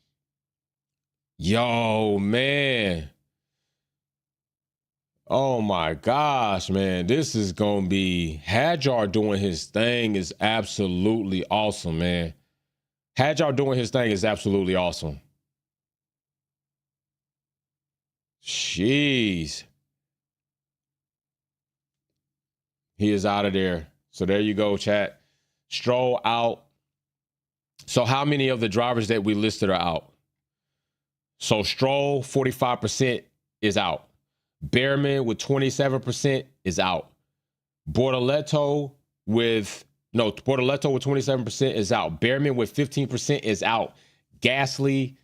Yo, man. Oh, my gosh, man. This is going to be... Hadjar doing his thing is absolutely awesome, man. Hadjar doing his thing is absolutely awesome. Jeez. He is out of there. So there you go, chat. Stroll out. So how many of the drivers that we listed are out? So Stroll, 45% is out. Behrman with 27% is out. Bortoleto with 27% is out. Behrman with 15% is out. Gasly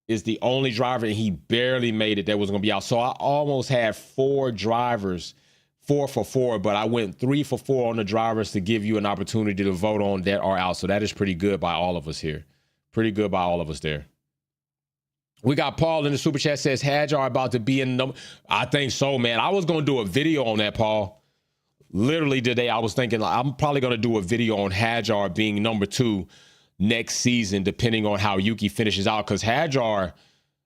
is the only driver, and he barely made it, that was going to be out. So I almost had 4 drivers, 4 for 4, but I went 3 for 4 on the drivers to give you an opportunity to vote on that are out. So that is pretty good by all of us here. Pretty good by all of us there. We got Paul in the super chat says, Hadjar about to be in number. I think so, man. I was going to do a video on that, Paul. Literally today, I was thinking, like, I'm probably going to do a video on Hadjar being number 2 next season, depending on how Yuki finishes out. Because Hadjar,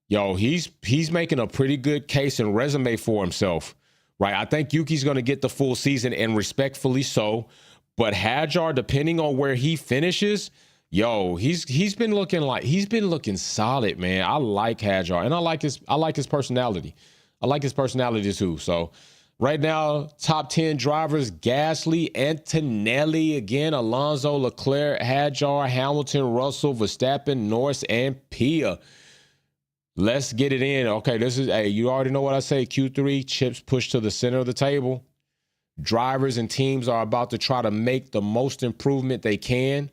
yo, he's making a pretty good case and resume for himself, right? I think Yuki's going to get the full season, and respectfully so. But Hadjar, depending on where he finishes, yo, he's been looking solid, man. I like Hadjar, and I like his personality. I like his personality too. So right now, top 10 drivers: Gasly, Antonelli, again, Alonso, Leclerc, Hadjar, Hamilton, Russell, Verstappen, Norris, and Pia. Let's get it in. Okay, this is, hey, you already know what I say. Q3, chips pushed to the center of the table. Drivers and teams are about to try to make the most improvement they can.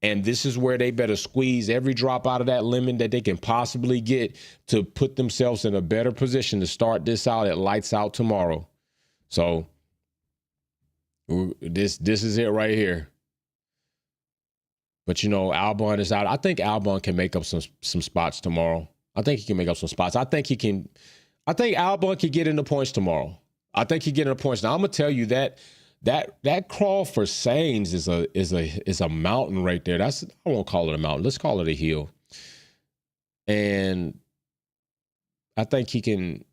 And this is where they better squeeze every drop out of that lemon that they can possibly get to put themselves in a better position to start this out at lights out tomorrow. So this is it right here. But, you know, Albon is out. I think Albon can make up some spots tomorrow. I think he can make up some spots. I think Albon can get in the points tomorrow. I think he get in the points. Now, I'm going to tell you that crawl for Sainz is a mountain right there. I won't call it a mountain. Let's call it a hill. And I think he can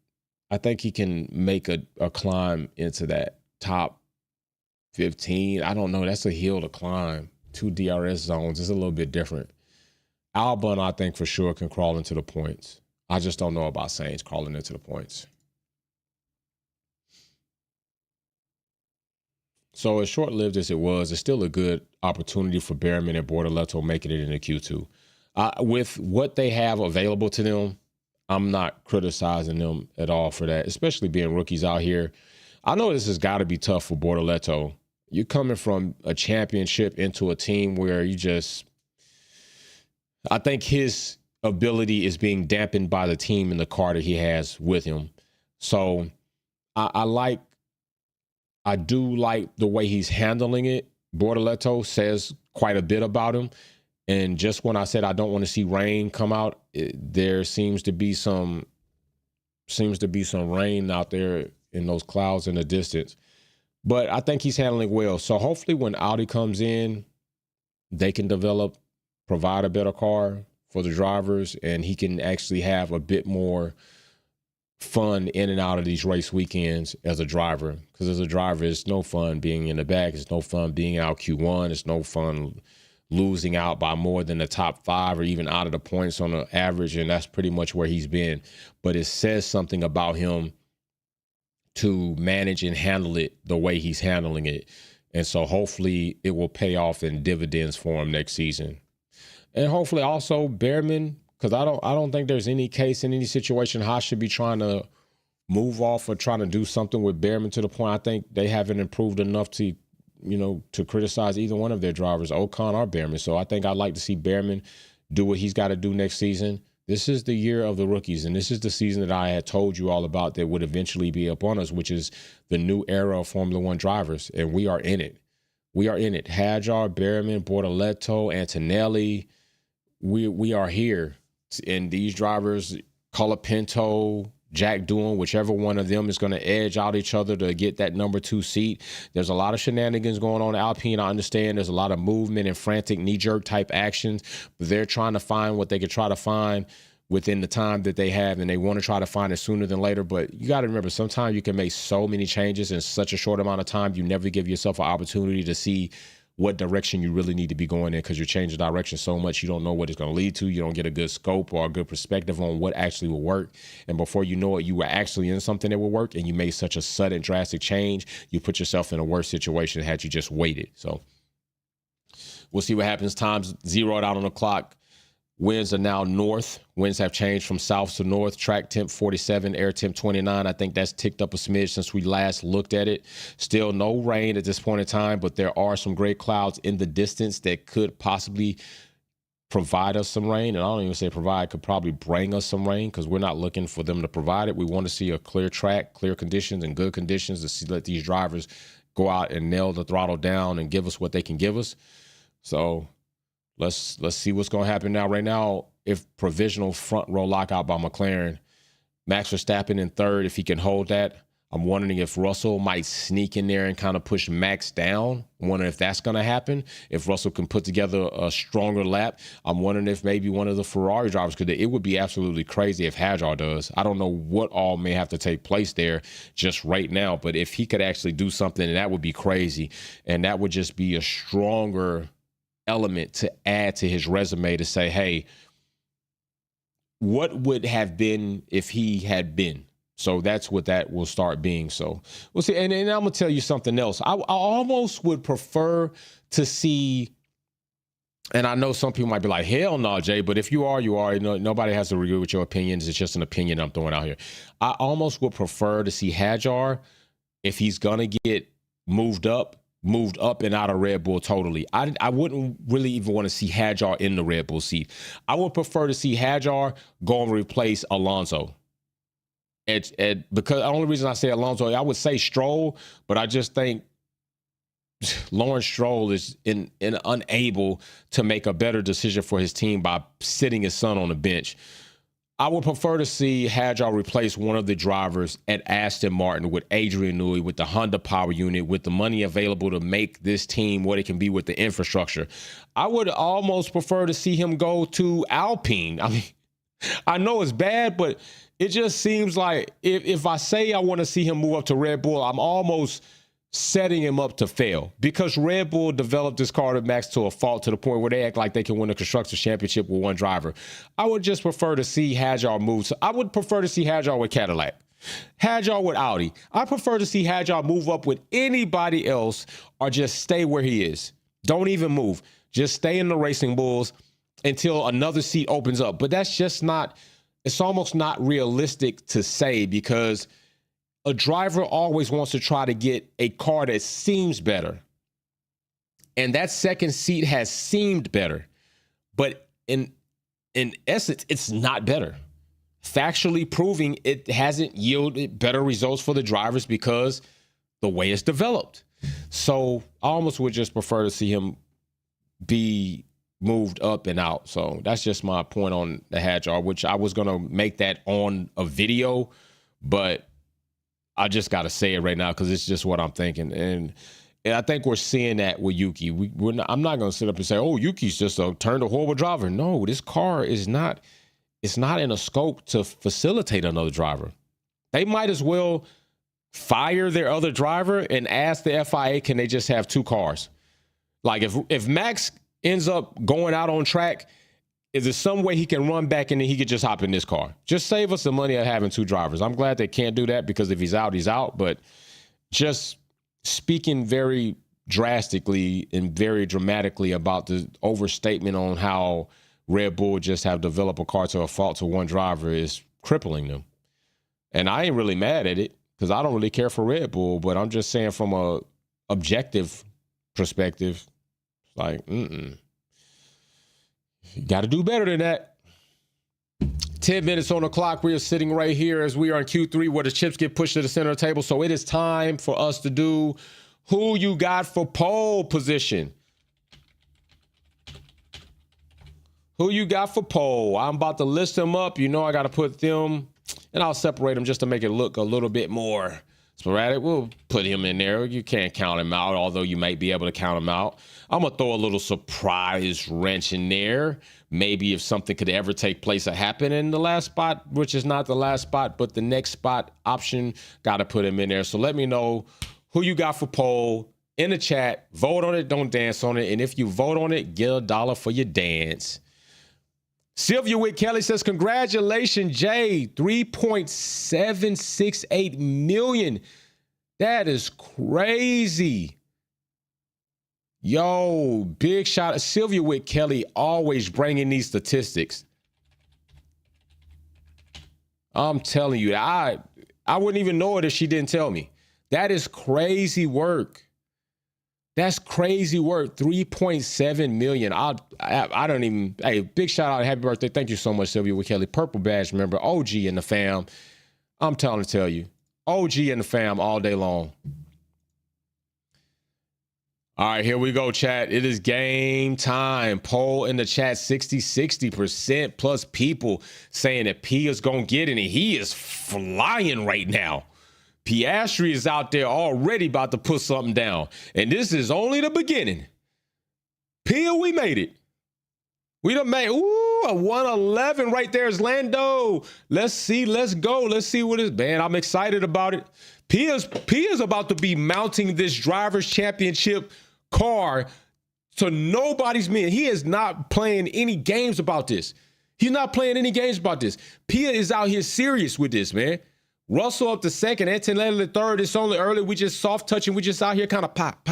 make a climb into that top 15. I don't know. That's a hill to climb. 2 DRS zones. It's a little bit different. Albon, I think for sure, can crawl into the points. I just don't know about Sainz crawling into the points. So as short-lived as it was, it's still a good opportunity for Behrman and Bortoleto making it into Q2. With what they have available to them, I'm not criticizing them at all for that, especially being rookies out here. I know this has got to be tough for Bortoleto. You're coming from a championship into a team where I think his ability is being dampened by the team and the car that he has with him. So I do like the way he's handling it. Bortoleto says quite a bit about him. And just when I said I don't want to see rain come out, there seems to be some rain out there in those clouds in the distance. But I think he's handling well. So hopefully when Audi comes in, they can provide a better car for the drivers, and he can actually have a bit more fun in and out of these race weekends as a driver. Because as a driver, it's no fun being in the back. It's no fun being out Q1. It's no fun losing out by more than the top 5 or even out of the points on the average, and that's pretty much where he's been. But it says something about him to manage and handle it the way he's handling it. And so hopefully it will pay off in dividends for him next season. And hopefully also Behrman, because I don't think there's any case in any situation Haas should be trying to move off or trying to do something with Behrman to the point I think they haven't improved enough to, to criticize either one of their drivers, Ocon or Behrman. So I think I'd like to see Behrman do what he's got to do next season. This is the year of the rookies, and this is the season that I had told you all about that would eventually be upon us, which is the new era of Formula One drivers, and we are in it. We are in it. Hadjar, Behrman, Bortoleto, Antonelli, we are here. And these drivers, Colapinto, Jack Doohan, whichever one of them is going to edge out each other to get that number 2 seat. There's a lot of shenanigans going on at Alpine. I understand there's a lot of movement and frantic knee-jerk type actions, but they're trying to find what they could try to find within the time that they have, and they want to try to find it sooner than later. But you got to remember, sometimes you can make so many changes in such a short amount of time, you never give yourself an opportunity to see what direction you really need to be going in, because you're changing direction so much you don't know what it's going to lead to. You don't get a good scope or a good perspective on what actually will work. And before you know it, you were actually in something that will work, and you made such a sudden, drastic change, you put yourself in a worse situation had you just waited. So we'll see what happens. Time's zeroed out on the clock. Winds are now north. Winds have changed from south to north. Track temp 47, air temp 29. I think that's ticked up a smidge since we last looked at it. Still no rain at this point in time, but there are some gray clouds in the distance that could possibly provide us some rain. And I don't even say provide, could probably bring us some rain, because we're not looking for them to provide it. We want to see a clear track, clear conditions, and good conditions to let these drivers go out and nail the throttle down and give us what they can give us. So Let's see what's going to happen now. Right now, if provisional front row lockout by McLaren, Max Verstappen in third, if he can hold that. I'm wondering if Russell might sneak in there and kind of push Max down. I'm wondering if that's going to happen. If Russell can put together a stronger lap, I'm wondering if maybe one of the Ferrari drivers could. It would be absolutely crazy if Hadjar does. I don't know what all may have to take place there just right now, but if he could actually do something, that would be crazy. And that would just be a stronger element to add to his resume to say, hey, what would have been if he had been? So that's what that will start being. So we'll see. And I'm going to tell you something else. I almost would prefer to see, and I know some people might be like, hell no, Jay, but if you are, you are. Nobody has to agree with your opinions. It's just an opinion I'm throwing out here. I almost would prefer to see Hadjar, if he's going to get moved up and out of Red Bull totally. I wouldn't really even want to see Hadjar in the Red Bull seat. I would prefer to see Hadjar go and replace Alonso. Because the only reason I say Alonso, I would say Stroll, but I just think Lawrence Stroll is unable to make a better decision for his team by sitting his son on the bench. I would prefer to see Hadjar replace one of the drivers at Aston Martin with Adrian Newey, with the Honda power unit, with the money available to make this team what it can be with the infrastructure. I would almost prefer to see him go to Alpine. I mean, I know it's bad, but it just seems like if I say I want to see him move up to Red Bull, I'm almost setting him up to fail, because Red Bull developed this car to Max to a fault, to the point where they act like they can win a Constructors' Championship with one driver. I would just prefer to see Hadjar move. So I would prefer to see Hadjar with Cadillac, Hadjar with Audi. I prefer to see Hadjar move up with anybody else, or just stay where he is. Don't even move. Just stay in the Racing Bulls until another seat opens up. But that's just not, it's almost not realistic to say, because a driver always wants to try to get a car that seems better. And that second seat has seemed better. But in essence, it's not better. Factually proving it hasn't yielded better results for the drivers because the way it's developed. So I almost would just prefer to see him be moved up and out. So that's just my point on the Hadjar, which I was going to make that on a video, but I just got to say it right now because it's just what I'm thinking. And I think we're seeing that with Yuki. I'm not going to sit up and say, oh, Yuki's just turned a horrible driver. No, this car is not. It's not in a scope to facilitate another driver. They might as well fire their other driver and ask the FIA, can they just have two cars? Like if Max ends up going out on track, is there some way he can run back and then he could just hop in this car? Just save us the money of having 2 drivers. I'm glad they can't do that, because if he's out, he's out. But just speaking very drastically and very dramatically about the overstatement on how Red Bull just have developed a car to a fault to one driver is crippling them. And I ain't really mad at it, because I don't really care for Red Bull, but I'm just saying from a objective perspective, like, you got to do better than that. 10 minutes on the clock. We are sitting right here as we are in Q3 where the chips get pushed to the center of the table. So it is time for us to do who you got for pole position. Who you got for pole? I'm about to list them up. You know I got to put them, and I'll separate them just to make it look a little bit more sporadic. We'll put him in there. You can't count him out, although you might be able to count him out. I'm going to throw a little surprise wrench in there. Maybe if something could ever take place or happen in the last spot, which is not the last spot, but the next spot option, got to put him in there. So let me know who you got for poll in the chat. Vote on it. Don't dance on it. And if you vote on it, get $1 for your dance. Sylvia Witt Kelly says, congratulations, Jay. 3.768 million. That is crazy. Yo, big shout out. Sylvia Witt Kelly always bringing these statistics. I'm telling you, I wouldn't even know it if she didn't tell me. That is crazy work. That's crazy work. 3.7 million. I don't even. Hey, big shout out. Happy birthday. Thank you so much, Sylvia Witt Kelly. Purple badge member. OG in the fam. I'm telling to tell you. OG in the fam all day long. All right, here we go, chat. It is game time. Poll in the chat, 60% plus people saying that P is going to get it, and he is flying right now. Piastri is out there already about to put something down, and this is only the beginning. Pia, we made it. We done made, a 111 right there is Lando. Let's see, let's go. Let's see what is, man, I'm excited about it. Pia's about to be mounting this driver's championship car to nobody's man. He is not playing any games about this. He's not playing any games about this. Pia is out here serious with this, man. Russell up to second, Antonelli the third. It's only early. We just soft touching. We just out here kind of pop.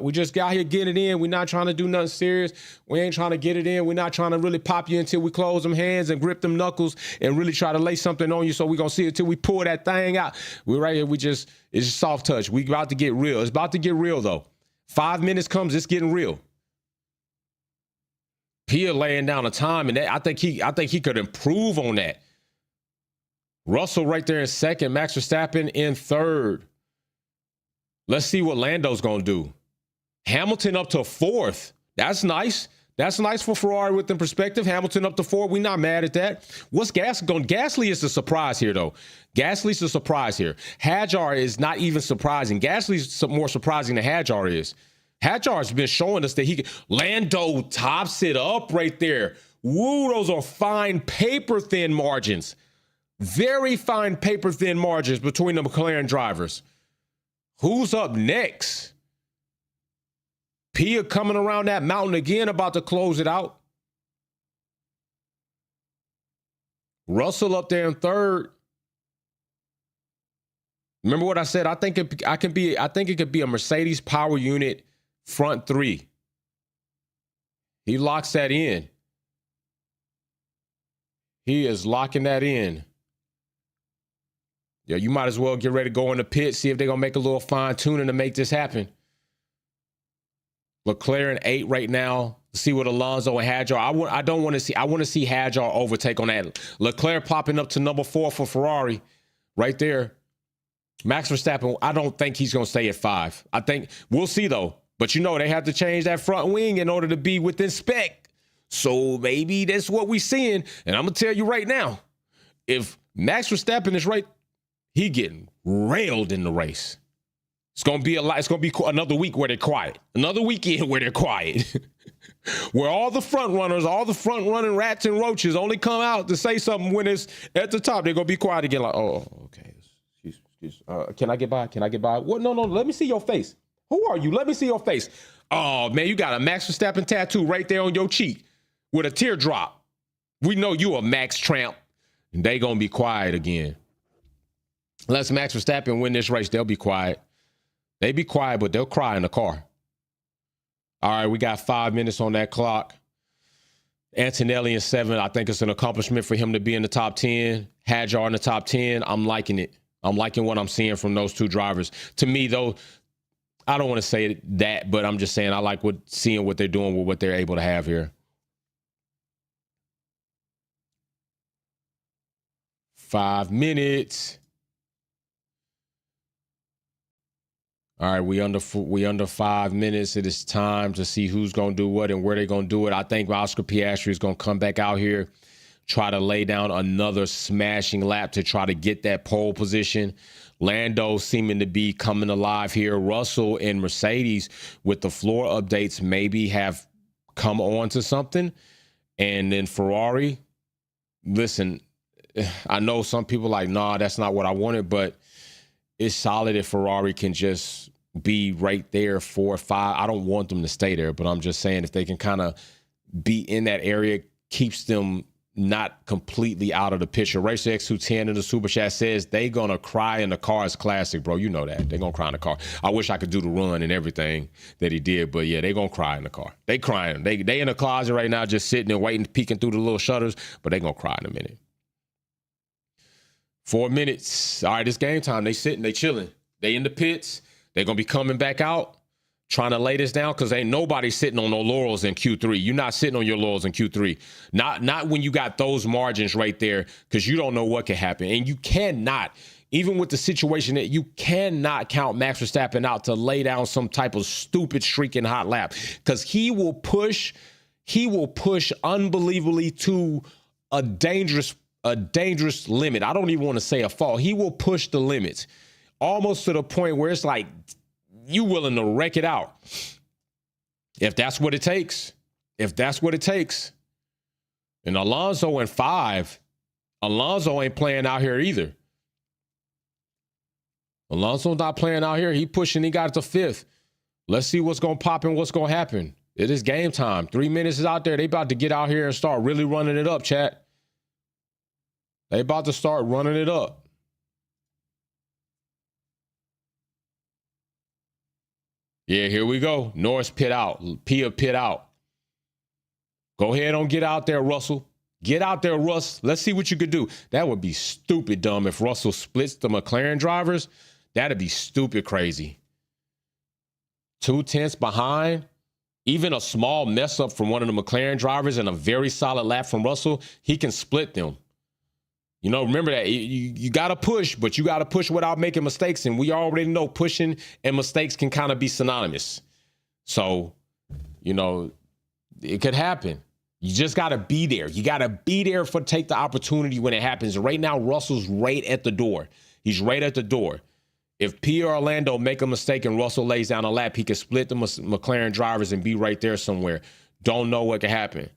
We just got here getting it in. We're not trying to do nothing serious. We ain't trying to get it in. We're not trying to really pop you until we close them hands and grip them knuckles and really try to lay something on you. So we're going to see it till we pull that thing out. We're right here. It's just soft touch. We about to get real. It's about to get real, though. 5 minutes comes, it's getting real. Pia laying down the time, and I think he could improve on that. Russell right there in second. Max Verstappen in third. Let's see what Lando's going to do. Hamilton up to fourth. That's nice. That's nice for Ferrari with the perspective. Hamilton up to fourth. We're not mad at that. What's Gasly is the surprise here, though. Gasly's the surprise here. Hadjar is not even surprising. Gasly's more surprising than Hadjar is. Hadjar's been showing us that he can. Lando tops it up right there. Woo, those are fine paper-thin margins. Very fine paper-thin margins between the McLaren drivers. Who's up next? Pia coming around that mountain again, about to close it out. Russell up there in third. Remember what I said? I think it could be a Mercedes power unit front three. He locks that in. He is locking that in. Yeah, you might as well get ready to go in the pit, see if they're going to make a little fine-tuning to make this happen. McLaren 8 right now. See what Alonso and Hadjar. I want to see Hadjar overtake on that. Leclerc popping up to number 4 for Ferrari. Right there. Max Verstappen, I don't think he's going to stay at 5. I think we'll see, though. But you know, they have to change that front wing in order to be within spec. So maybe that's what we're seeing. And I'm going to tell you right now, if Max Verstappen is right, he getting railed in the race. It's going to be it's going to be another week where they're quiet. Another weekend where they're quiet. Where all the front runners, all the front running rats and roaches only come out to say something when it's at the top. They're going to be quiet again. Like, oh, okay. Can I get by? Can I get by? What? No. Let me see your face. Who are you? Let me see your face. Oh, man, you got a Max Verstappen tattoo right there on your cheek with a teardrop. We know you a Max tramp. And they going to be quiet again. Unless Max Verstappen win this race, they'll be quiet. They be quiet, but they'll cry in the car. All right, we got 5 minutes on that clock. Antonelli in 7. I think it's an accomplishment for him to be in the top 10. Hadjar in the top 10. I'm liking it. I'm liking what I'm seeing from those two drivers. To me, though, I don't want to say that, but I'm just saying I like seeing what they're doing with what they're able to have here. 5 minutes. All right, we under 5 minutes. It is time to see who's going to do what and where they're going to do it. I think Oscar Piastri is going to come back out here, try to lay down another smashing lap to try to get that pole position. Lando seeming to be coming alive here. Russell and Mercedes with the floor updates maybe have come on to something. And then Ferrari, listen, I know some people like, nah, that's not what I wanted, but it's solid if Ferrari can just be right there 4 or 5. I don't want them to stay there, but I'm just saying if they can kind of be in that area, keeps them not completely out of the picture. RacerX210 in the Super Chat says they going to cry in the car. It's classic, bro. You know that. They're going to cry in the car. I wish I could do the run and everything that he did, but yeah, they're going to cry in the car. They crying. They in the closet right now just sitting and waiting, peeking through the little shutters, but they going to cry in a minute. 4 minutes. All right, it's game time. They sitting, they chilling. They in the pits. They're going to be coming back out, trying to lay this down because ain't nobody sitting on no laurels in Q3. You're not sitting on your laurels in Q3. Not when you got those margins right there because you don't know what can happen. And you cannot, even with the situation that you cannot count Max Verstappen out to lay down some type of stupid streaking hot lap because he will push unbelievably to a dangerous limit. I don't even want to say a fault. He will push the limits almost to the point where it's like you willing to wreck it out. If that's what it takes. And Alonso in 5. Alonso ain't playing out here either. Alonso's not playing out here. He pushing. He got it to 5th. Let's see what's going to pop and what's going to happen. It is game time. 3 minutes is out there. They about to get out here and start really running it up, chat. They about to start running it up. Yeah, here we go. Norris pit out. Pia pit out. Go ahead and get out there, Russell. Get out there, Russ. Let's see what you could do. That would be stupid dumb if Russell splits the McLaren drivers. That'd be stupid crazy. 2/10 behind. Even a small mess up from one of the McLaren drivers and a very solid lap from Russell, he can split them. You know, remember that you got to push, but you got to push without making mistakes. And we already know pushing and mistakes can kind of be synonymous. So, you know, it could happen. You just got to be there. You got to be there take the opportunity when it happens. Right now, Russell's right at the door. He's right at the door. If P or Orlando make a mistake and Russell lays down a lap, he can split the McLaren drivers and be right there somewhere. Don't know what could happen.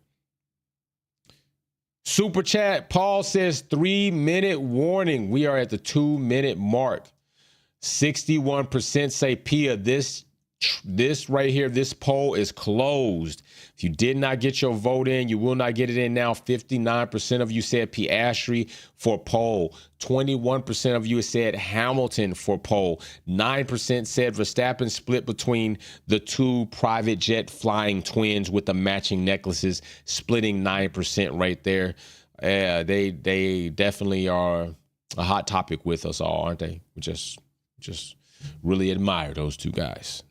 Super chat, Paul says 3-minute warning. We are at the 2-minute mark. 61% say Pia, this right here, this poll is closed. If you did not get your vote in, you will not get it in now. 59% of you said Piastri for pole. 21% of you said Hamilton for pole. 9% said Verstappen, split between the two private jet flying twins with the matching necklaces, splitting 9% right there. They definitely are a hot topic with us all, aren't they? We just really admire those two guys.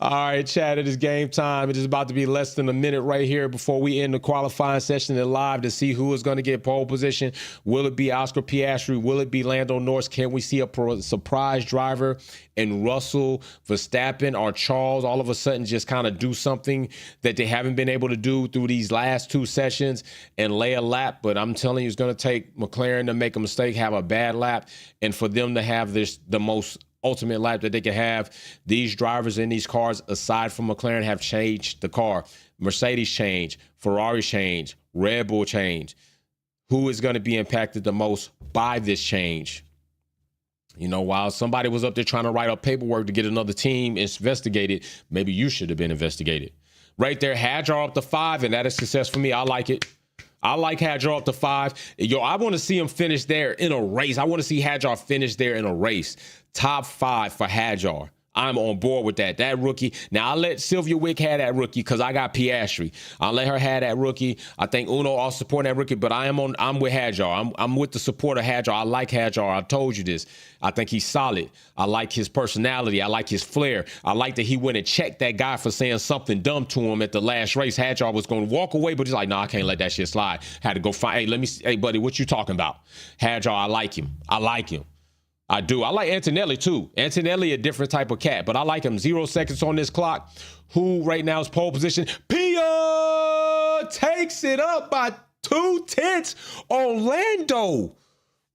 All right, chat, it is game time. It is about to be less than a minute right here before we end the qualifying session and live to see who is going to get pole position. Will it be Oscar Piastri? Will it be Lando Norris? Can we see a surprise driver and Russell, Verstappen, or Charles all of a sudden just kind of do something that they haven't been able to do through these last two sessions and lay a lap? But I'm telling you, it's going to take McLaren to make a mistake, have a bad lap, and for them to have the most ultimate lap that they can have. These drivers in these cars, aside from McLaren, have changed the car. Mercedes changed, Ferrari changed, Red Bull changed. Who is going to be impacted the most by this change? You know, while somebody was up there trying to write up paperwork to get another team investigated, maybe you should have been investigated. Right there, Hadjar up to 5, and that is success for me. I like it. I like Hadjar up to 5. Yo, I want to see him finish there in a race. I want to see Hadjar finish there in a race. Top 5 for Hadjar. I'm on board with that. That rookie. Now, I'll let Sylvia Wick have that rookie because I got Piastri. I'll let her have that rookie. I think Uno also supporting that rookie, but I'm with Hadjar. I'm with the support of Hadjar. I like Hadjar. I told you this. I think he's solid. I like his personality. I like his flair. I like that he went and checked that guy for saying something dumb to him at the last race. Hadjar was going to walk away, but he's like, no, I can't let that shit slide. Had to go find, hey, buddy, what you talking about? Hadjar, I like him. I like him. I do. I like Antonelli, too. Antonelli, a different type of cat, but I like him. 0 seconds on this clock. Who right now is pole position? Pia takes it up by 2/10 on Lando.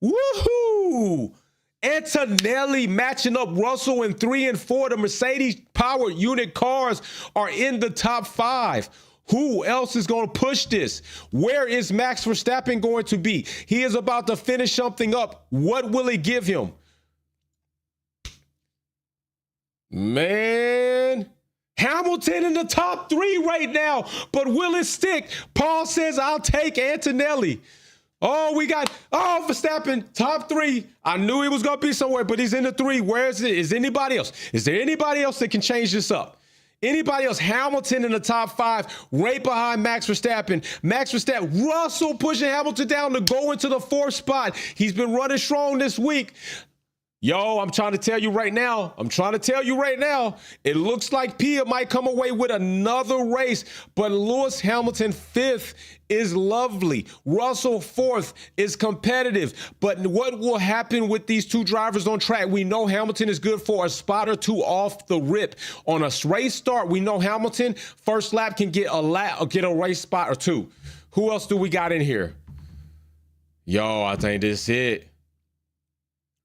Woohoo! Antonelli matching up Russell in 3 and 4. The Mercedes powered unit cars are in the top 5. Who else is going to push this? Where is Max Verstappen going to be? He is about to finish something up. What will it give him? Man, Hamilton in the top 3 right now, but will it stick? Paul says, I'll take Antonelli. Oh, Verstappen, top 3. I knew he was going to be somewhere, but he's in the 3. Where is it? Is anybody else? Is there anybody else that can change this up? Anybody else? Hamilton in the top 5, right behind Max Verstappen. Russell pushing Hamilton down to go into the 4th spot. He's been running strong this week. Yo, I'm trying to tell you right now. It looks like Pia might come away with another race, but Lewis Hamilton 5th is lovely. Russell 4th is competitive. But what will happen with these 2 drivers on track? We know Hamilton is good for a spot or 2 off the rip. On a race start, we know Hamilton first lap can get a race spot or 2. Who else do we got in here? Yo, I think this is it.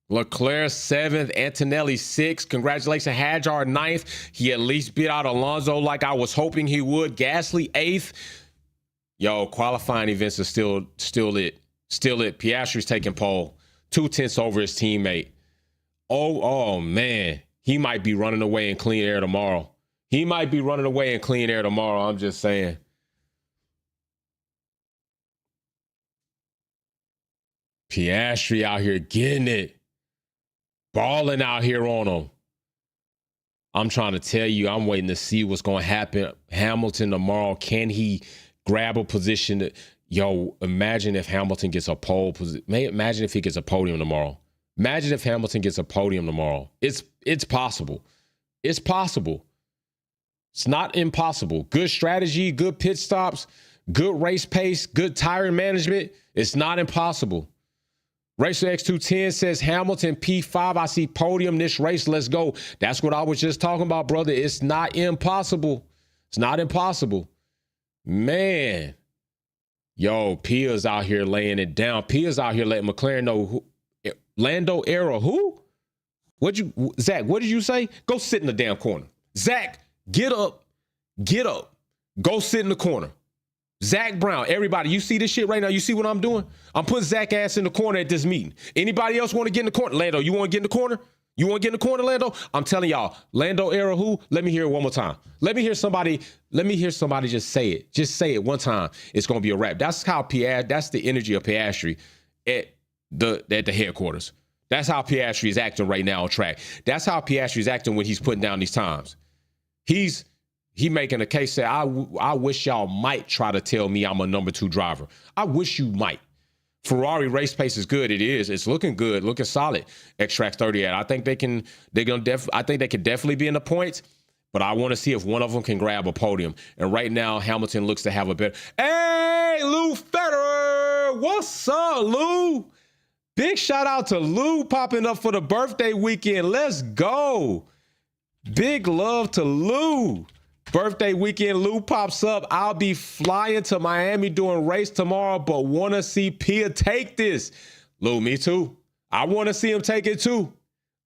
Leclerc 7th, Antonelli 6th. Congratulations, Hadjar 9th. He at least beat out Alonso like I was hoping he would. Gasly 8th. Yo, qualifying events are still it. Still it. Piastri's taking pole. 2/10 over his teammate. Oh man. He might be running away in clean air tomorrow. I'm just saying. Piastri out here getting it. Balling out here on him. I'm trying to tell you, I'm waiting to see what's going to happen. Hamilton tomorrow, can he grab a position? Yo, imagine if Hamilton gets a pole position. Imagine if he gets a podium tomorrow. It's possible. It's possible. It's not impossible. Good strategy, good pit stops, good race pace, good tire management. It's not impossible. Racer X210 says Hamilton P5. I see podium this race. Let's go. That's what I was just talking about, brother. It's not impossible. Man. Yo, Pia's out here laying it down. Pia's out here letting McLaren know Lando era. Who? Zach, what did you say? Go sit in the damn corner. Zach, get up. Go sit in the corner. Zach Brown, everybody, you see this shit right now? You see what I'm doing? I'm putting Zach ass in the corner at this meeting. Anybody else want to get in the corner? Lando, you want to get in the corner? Lando? I'm telling y'all, Lando era who? Let me hear it one more time. Let me hear somebody just say it. Just say it one time. It's going to be a wrap. That's the energy of Piastri at the headquarters. That's how Piastri is acting right now on track. That's how Piastri is acting when he's putting down these times. He making a case say, I wish y'all might try to tell me I'm a number 2 driver. I wish you might. Ferrari race pace is good. It is. It's looking good, looking solid. X-Track 38. I think they can definitely be in the points, but I want to see if one of them can grab a podium. And right now, Hamilton looks to have a better. Hey, Lou Federer. What's up, Lou? Big shout out to Lou popping up for the birthday weekend. Let's go. Big love to Lou. Birthday weekend, Lou pops up. I'll be flying to Miami doing race tomorrow, but want to see Pia take this. Lou, me too. I want to see him take it too.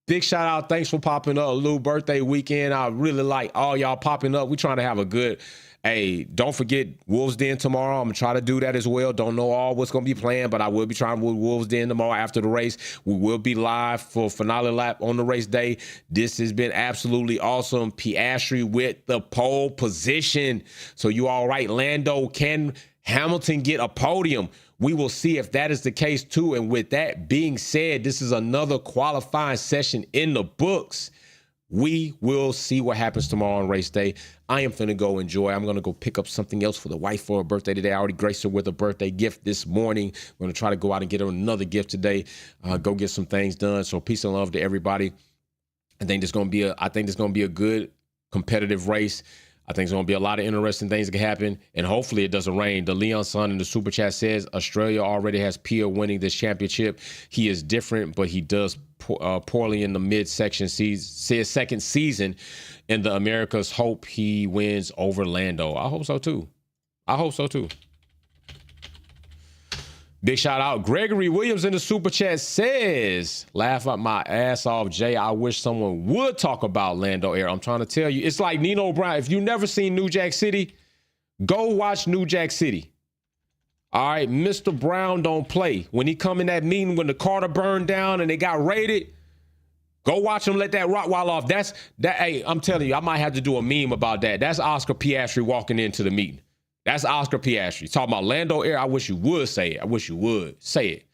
Big shout out. Thanks for popping up, Lou. Birthday weekend. I really like all y'all popping up. We're trying to have a good Hey, don't forget Wolves Den tomorrow. I'm going to try to do that as well. Don't know all what's going to be planned, but I will be trying with Wolves Den tomorrow after the race. We will be live for finale lap on the race day. This has been absolutely awesome. Piastri with the pole position. So you all right, Lando, can Hamilton get a podium? We will see if that is the case too. And with that being said, this is another qualifying session in the books. We will see what happens tomorrow on race day. I am finna go enjoy. I'm gonna go pick up something else for the wife for her birthday today. I already graced her with a birthday gift this morning. I'm gonna try to go out and get her another gift today. Go get some things done. So peace and love to everybody. I think this gonna be a good competitive race. I think there's going to be a lot of interesting things that can happen, and hopefully it doesn't rain. The Leon Son in the super chat says Australia already has Pia winning this championship. He is different, but he does poorly in the mid-section second season in the Americas. Hope he wins over Lando. I hope so too. Big shout out. Gregory Williams in the super chat says, laugh at my ass off, Jay. I wish someone would talk about Lando Air. I'm trying to tell you, it's like Nino Brown. If you never seen New Jack City, go watch New Jack City. All right, Mr. Brown don't play. When he come in that meeting when the Carter burned down and they got raided, go watch him let that Rottweiler off. Hey, I'm telling you, I might have to do a meme about that. That's Oscar Piastri walking into the meeting. That's Oscar Piastri. Talking about Lando Air. I wish you would say it. I wish you would say it.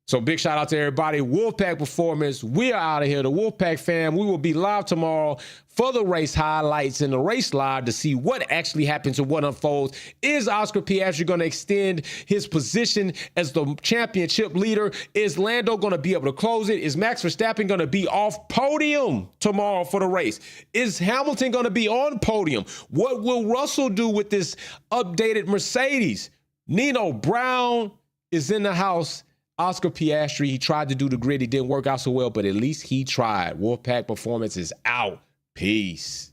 So big shout out to everybody. Wolfpack Performance. We are out of here. The Wolfpack fam. We will be live tomorrow for the race highlights and the race live to see what actually happens and what unfolds. Is Oscar Piastri going to extend his position as the championship leader? Is Lando going to be able to close it? Is Max Verstappen going to be off podium tomorrow for the race? Is Hamilton going to be on podium? What will Russell do with this updated Mercedes? Nino Brown is in the house. Oscar Piastri, he tried to do the grid. It didn't work out so well, but at least he tried. Wolfpack Performance is out. Peace.